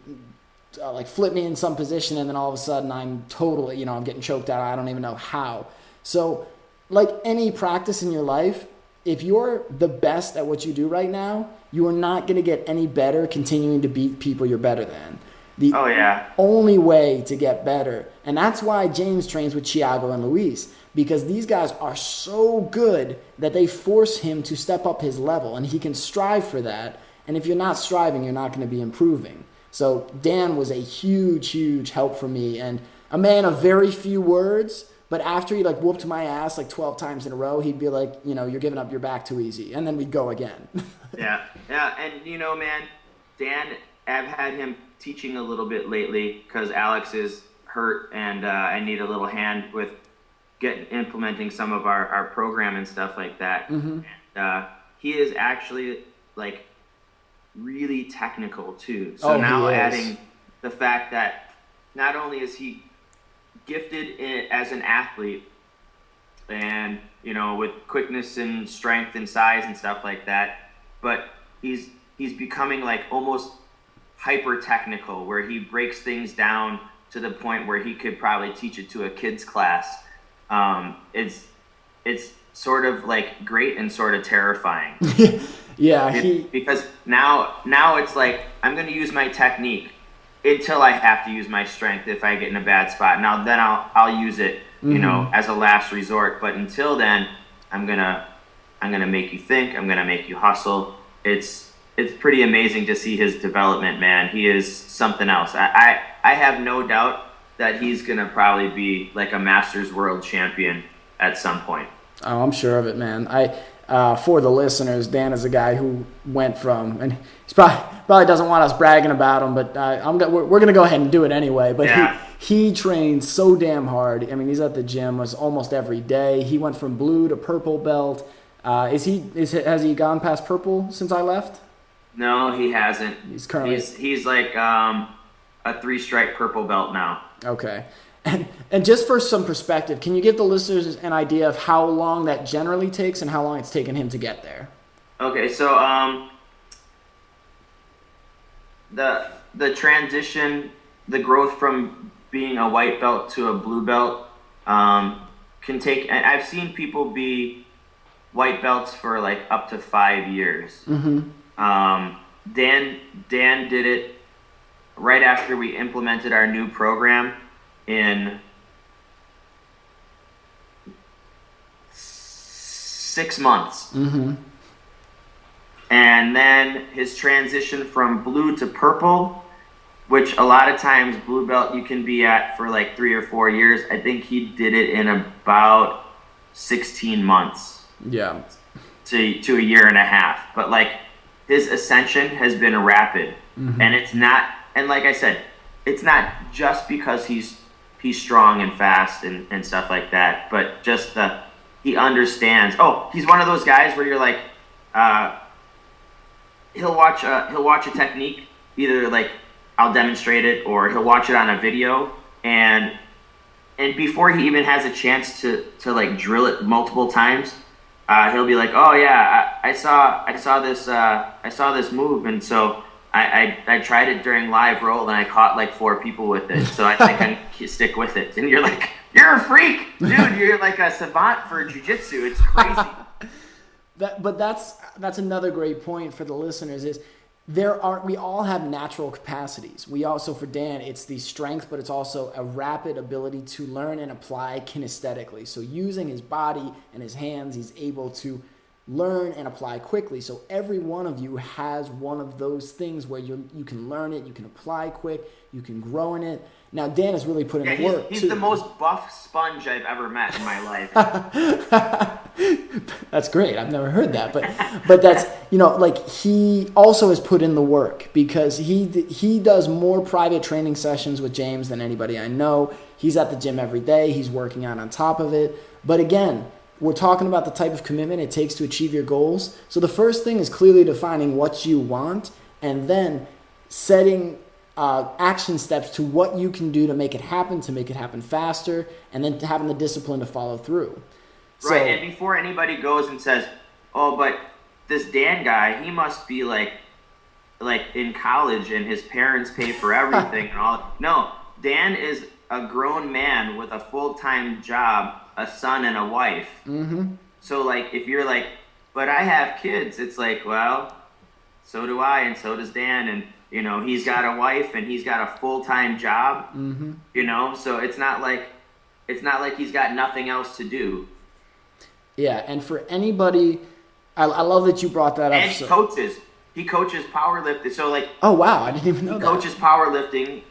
flip me in some position, and then all of a sudden I'm totally, I'm getting choked out. I don't even know how. So like any practice in your life, if you're the best at what you do right now, you are not going to get any better continuing to beat people you're better than. The only way to get better. And that's why James trains with Thiago and Luiz, because these guys are so good that they force him to step up his level, and he can strive for that. And if you're not striving, you're not going to be improving. So Dan was a huge, huge help for me, and a man of very few words. But after he whooped my ass 12 times in a row, he'd be like, you're giving up your back too easy. And then we'd go again. Yeah. And, man, Dan, I've had him teaching a little bit lately because Alex is hurt, and I need a little hand with implementing some of our program and stuff like that. Mm-hmm. And he is actually really technical too. So now adding the fact that not only is he gifted as an athlete, and with quickness and strength and size and stuff like that, but he's becoming almost hyper technical, where he breaks things down to the point where he could probably teach it to a kid's class. It's sort of great and sort of terrifying. Because now it's I'm going to use my technique until I have to use my strength if I get in a bad spot. Now then I'll use it, as a last resort. But until then, I'm gonna make you think. I'm gonna make you hustle. It's pretty amazing to see his development, man. He is something else. I have no doubt that he's gonna probably be a Masters World Champion at some point. Oh, I'm sure of it, man. For the listeners, Dan is a guy who went from, and he's probably doesn't want us bragging about him, but we're going to go ahead and do it anyway. But he trains so damn hard. I mean, he's at the gym almost every day. He went from blue to purple belt. Has he gone past purple since I left? No, he hasn't. He's currently he's a 3-stripe purple belt now. Okay. And just for some perspective, can you give the listeners an idea of how long that generally takes and how long it's taken him to get there? Okay, so the transition, the growth from being a white belt to a blue belt can take. I've seen people be white belts for up to 5 years. Mm-hmm. Dan did it right after we implemented our new program in 6 months. Mm-hmm. And then his transition from blue to purple, which a lot of times blue belt you can be at for 3 or 4 years. I think he did it in about 16 months. Yeah. To a year and a half. But his ascension has been rapid. Mm-hmm. And it's not, and like I said, it's not just because he's strong and fast and stuff like that, but just he understands. Oh, he's one of those guys where you're he'll watch a technique, either I'll demonstrate it, or he'll watch it on a video, and before he even has a chance to drill it multiple times, he'll be like, oh yeah, I saw this move, and so I tried it during live roll, and I caught 4 people with it, so I think I can stick with it. And you're you're a freak, dude. You're a savant for Jiu Jitsu. It's crazy. But that's another great point for the listeners is we all have natural capacities. We also, for Dan, it's the strength, but it's also a rapid ability to learn and apply kinesthetically. So using his body and his hands, he's able to learn and apply quickly. So every one of you has one of those things where you can learn it, you can apply quick, you can grow in it. Now, Dan has really put in the work, he's too. the most buff sponge I've ever met in my life. That's great. I've never heard that. But that's, like, he also has put in the work because he does more private training sessions with James than anybody I know. He's at the gym every day. He's working out on top of it. But again, we're talking about the type of commitment it takes to achieve your goals. So the first thing is clearly defining what you want and then setting action steps to what you can do to make it happen faster, and then having the discipline to follow through. Right, and before anybody goes and says, oh, but this Dan guy, he must be like in college and his parents pay for everything and all. No, Dan is a grown man with a full-time job, a son and a wife. Mm-hmm. So like, if you're like, but I have kids, it's like, well, so do I, and so does Dan, and he's got a wife and he's got a full-time job. Mm-hmm. So it's not like he's got nothing else to do. Yeah, and for anybody, I love that you brought that up. And he coaches powerlifting. So like, oh wow, I didn't even know he that. Coaches powerlifting.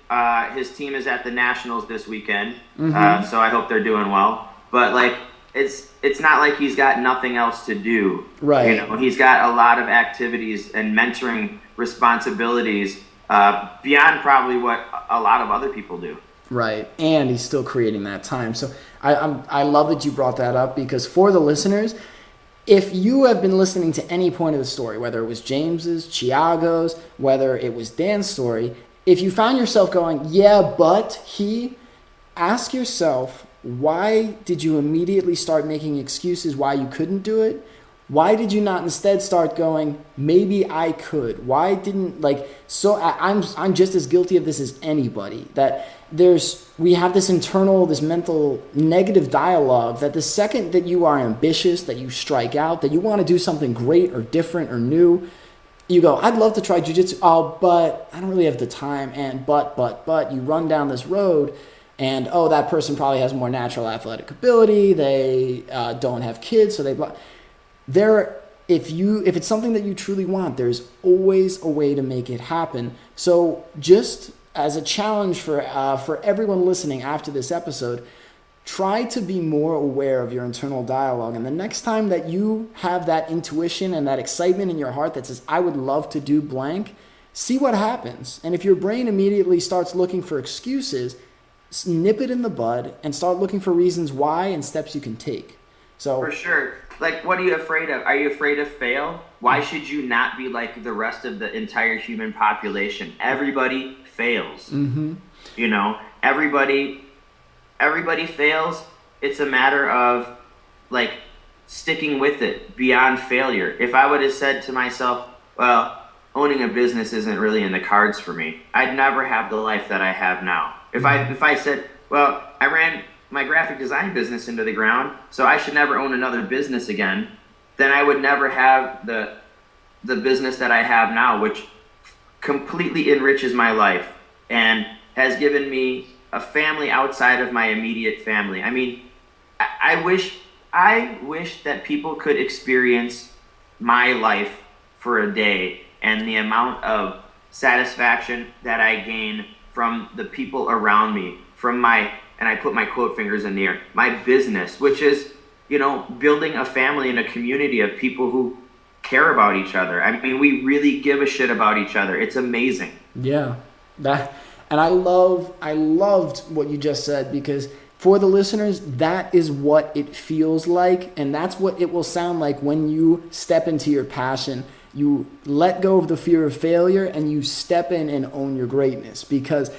His team is at the Nationals this weekend. Mm-hmm. So I hope they're doing well. But like, it's not like he's got nothing else to do. Right. He's got a lot of activities and mentoring responsibilities beyond probably what a lot of other people do. Right, and he's still creating that time. So I love that you brought that up, because for the listeners, if you have been listening to any point of the story, whether it was James's, Thiago's, whether it was Dan's story, if you found yourself going, yeah, but ask yourself, why did you immediately start making excuses why you couldn't do it? Why did you not instead start going, maybe I could? Why didn't, I'm just as guilty of this as anybody, that we have this mental negative dialogue that the second that you are ambitious, that you strike out, that you want to do something great or different or new, you go, I'd love to try Jiu Jitsu. Oh, but I don't really have the time. And but you run down this road and, that person probably has more natural athletic ability. They don't have kids. So if it's something that you truly want, there's always a way to make it happen. So just as a challenge for everyone listening after this episode, try to be more aware of your internal dialogue. And the next time that you have that intuition and that excitement in your heart that says, I would love to do blank, see what happens. And if your brain immediately starts looking for excuses, nip it in the bud and start looking for reasons why and steps you can take. So for sure. Like, what are you afraid of? Are you afraid of fail? Why should you not be like the rest of the entire human population? Everybody fails. Mm-hmm. Everybody fails. It's a matter of like sticking with it beyond failure. If I would have said to myself, well, owning a business isn't really in the cards for me, I'd never have the life that I have now. If I said, well, I ran my graphic design business into the ground, so I should never own another business again, then I would never have the business that I have now, which completely enriches my life and has given me a family outside of my immediate family. I mean, I wish that people could experience my life for a day and the amount of satisfaction that I gain from the people around me, from and I put my quote fingers in the air, my business, which is, building a family and a community of people who care about each other. I mean, we really give a shit about each other. It's amazing. Yeah. And I loved what you just said, because for the listeners, that is what it feels like. And that's what it will sound like when you step into your passion. You let go of the fear of failure and you step in and own your greatness, because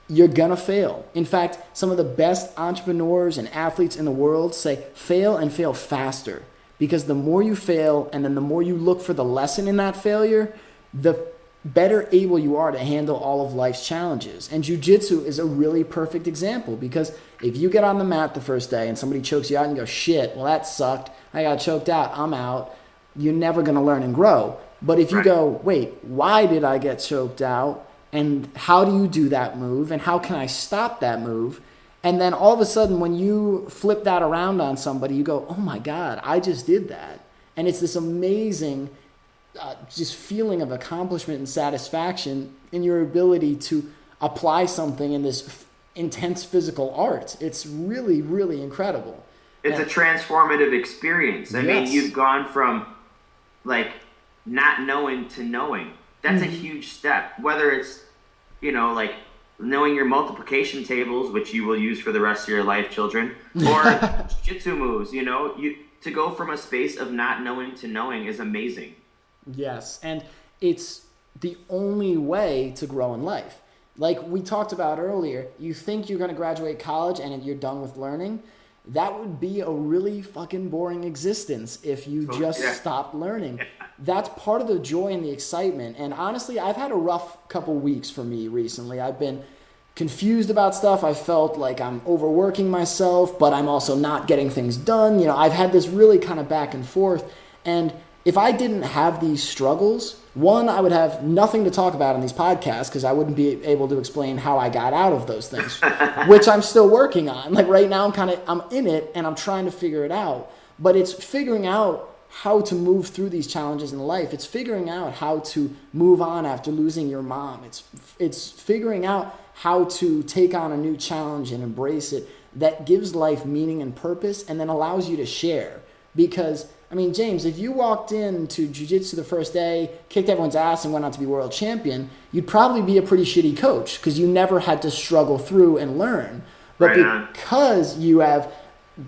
you're gonna fail. In fact, some of the best entrepreneurs and athletes in the world say fail and fail faster, because the more you fail and then the more you look for the lesson in that failure, the better able you are to handle all of life's challenges. And Jiu Jitsu is a really perfect example, because if you get on the mat the first day and somebody chokes you out and you go, shit, well that sucked, I got choked out, I'm out, you're never gonna learn and grow. But if you go, wait, why did I get choked out? And how do you do that move? And how can I stop that move? And then all of a sudden, when you flip that around on somebody, you go, oh my God, I just did that. And it's this amazing just feeling of accomplishment and satisfaction in your ability to apply something in this intense physical art. It's really, really incredible. It's a transformative experience. I mean, you've gone from like not knowing to knowing. That's a huge step. Whether it's, like knowing your multiplication tables, which you will use for the rest of your life, children, or jiu-jitsu moves, to go from a space of not knowing to knowing is amazing. Yes, and it's the only way to grow in life. Like we talked about earlier, you think you're going to graduate college and you're done with learning. That would be a really fucking boring existence if you just stopped learning. That's part of the joy and the excitement. And honestly, I've had a rough couple weeks for me recently. I've been confused about stuff. I felt like I'm overworking myself, but I'm also not getting things done. I've had this really kind of back and forth. And if I didn't have these struggles, one, I would have nothing to talk about on these podcasts because I wouldn't be able to explain how I got out of those things, which I'm still working on. Like right now, I'm in it and I'm trying to figure it out. But it's figuring out how to move through these challenges in life. It's figuring out how to move on after losing your mom. It's figuring out how to take on a new challenge and embrace it that gives life meaning and purpose and then allows you to share. Because James, if you walked into jiu-jitsu the first day, kicked everyone's ass and went on to be world champion, you'd probably be a pretty shitty coach because you never had to struggle through and learn. But because you have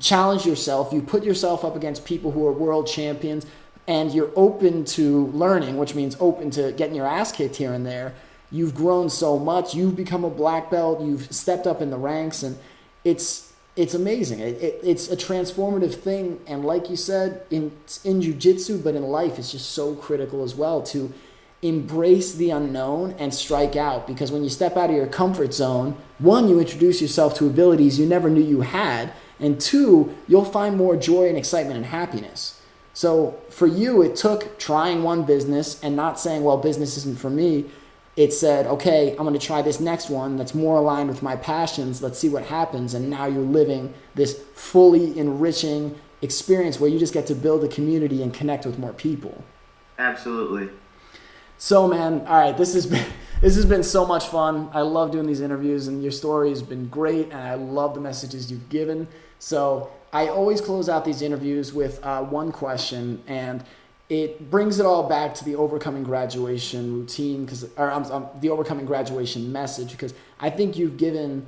challenged yourself, you put yourself up against people who are world champions, and you're open to learning, which means open to getting your ass kicked here and there, you've grown so much. You've become a black belt. You've stepped up in the ranks, and it's amazing. It's a transformative thing. And like you said, in jiu-jitsu, but in life, it's just so critical as well to embrace the unknown and strike out. Because when you step out of your comfort zone, one, you introduce yourself to abilities you never knew you had. And two, you'll find more joy and excitement and happiness. So for you, it took trying one business and not saying, well, business isn't for me. It said, okay, I'm going to try this next one that's more aligned with my passions. Let's see what happens. And now you're living this fully enriching experience where you just get to build a community and connect with more people. Absolutely. So, man, all right, this has been so much fun. I love doing these interviews, and your story has been great, and I love the messages you've given. So I always close out these interviews with one question, and it brings it all back to the overcoming graduation routine, the overcoming graduation message, because I think you've given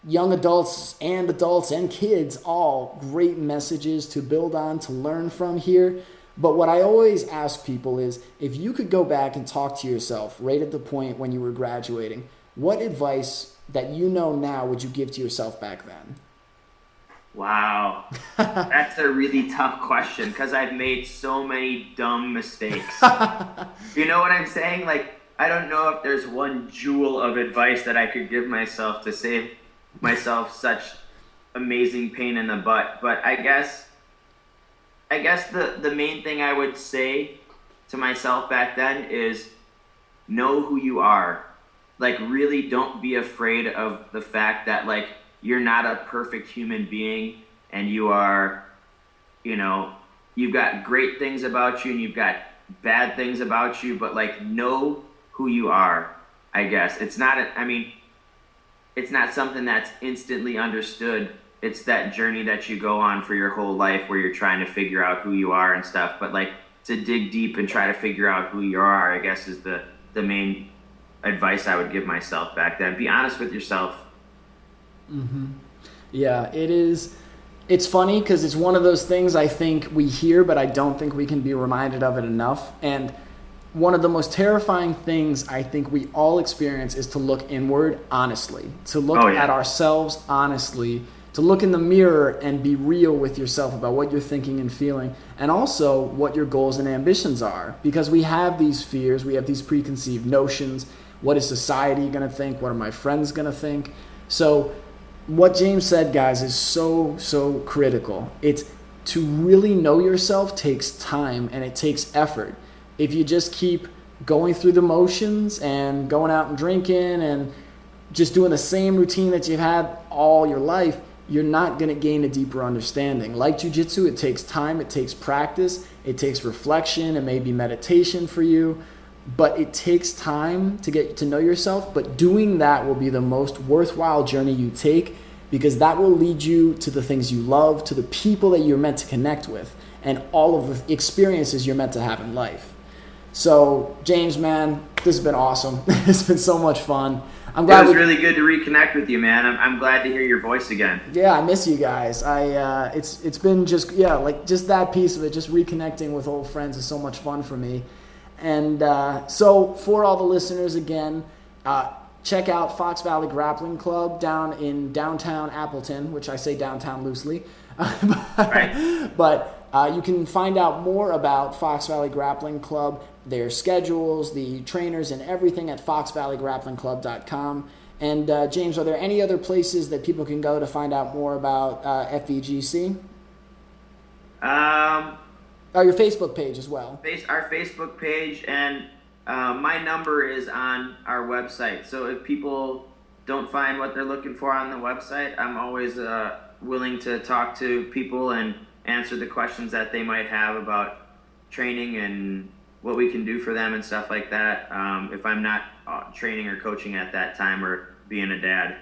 young adults and kids all great messages to build on, to learn from here. But what I always ask people is, if you could go back and talk to yourself right at the point when you were graduating, what advice that you know now would you give to yourself back then? Wow. That's a really tough question because I've made so many dumb mistakes. You know what I'm saying? Like, I don't know if there's one jewel of advice that I could give myself to save myself such amazing pain in the butt. But I guess the main thing I would say to myself back then is know who you are. Like, really don't be afraid of the fact that, like, you're not a perfect human being, and you are, you've got great things about you and you've got bad things about you, but like, know who you are, I guess. It's not something that's instantly understood. It's that journey that you go on for your whole life where you're trying to figure out who you are and stuff. But like, to dig deep and try to figure out who you are, I guess, is the main advice I would give myself back then. Be honest with yourself. Mm-hmm. Yeah, it is. It's funny because it's one of those things I think we hear, but I don't think we can be reminded of it enough. And one of the most terrifying things I think we all experience is to look inward honestly, to look at ourselves honestly, to look in the mirror and be real with yourself about what you're thinking and feeling, and also what your goals and ambitions are. Because we have these fears, we have these preconceived notions. What is society going to think? What are my friends going to think? So what James said, guys, is so, so critical. It's to really know yourself takes time and it takes effort. If you just keep going through the motions and going out and drinking and just doing the same routine that you've had all your life, you're not going to gain a deeper understanding. Like jiu-jitsu, it takes time, it takes practice, it takes reflection, it may be meditation for you. but it takes time to get to know yourself. But doing that will be the most worthwhile journey you take, because that will lead you to the things you love, to the people that you're meant to connect with, and all of the experiences you're meant to have in life. So, James, man, this has been awesome. It's been so much fun. I'm glad it was really good to reconnect with you, man. I'm glad to hear your voice again. Yeah, I miss you guys. It's been just that piece of it, just reconnecting with old friends is so much fun for me. And so for all the listeners again, check out Fox Valley Grappling Club down in downtown Appleton, which I say downtown loosely. Right. But you can find out more about Fox Valley Grappling Club, their schedules, the trainers, and everything at foxvalleygrapplingclub.com. And James, are there any other places that people can go to find out more about FVGC? Your Facebook page as well. Our Facebook page, and my number is on our website. So if people don't find what they're looking for on the website, I'm always willing to talk to people and answer the questions that they might have about training and what we can do for them and stuff like that, if I'm not training or coaching at that time or being a dad.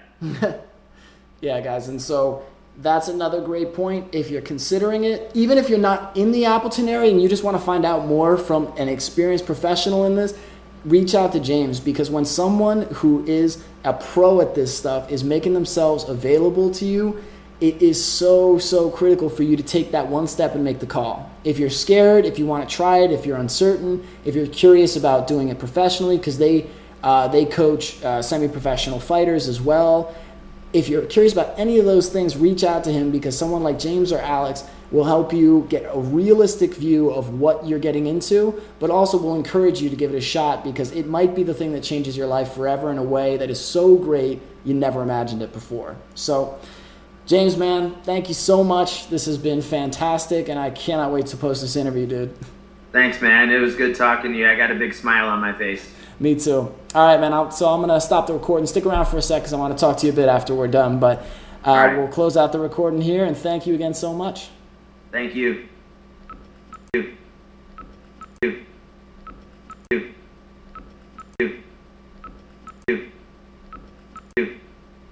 Yeah, guys, and so that's another great point. If you're considering it, even if you're not in the Appleton area and you just want to find out more from an experienced professional in this, reach out to James, because when someone who is a pro at this stuff is making themselves available to you, it is so, so critical for you to take that one step and make the call. If you're scared, if you want to try it, if you're uncertain, if you're curious about doing it professionally, because they coach semi-professional fighters as well. If you're curious about any of those things, reach out to him, because someone like James or Alex will help you get a realistic view of what you're getting into, but also will encourage you to give it a shot, because it might be the thing that changes your life forever in a way that is so great you never imagined it before. So, James, man, thank you so much. This has been fantastic, and I cannot wait to post this interview, dude. Thanks, man. It was good talking to you. I got a big smile on my face. Me too. All right, man. So I'm going to stop the recording. Stick around for a sec, because I want to talk to you a bit after we're done. But right. We'll close out the recording here, and thank you again so much. Thank you. You.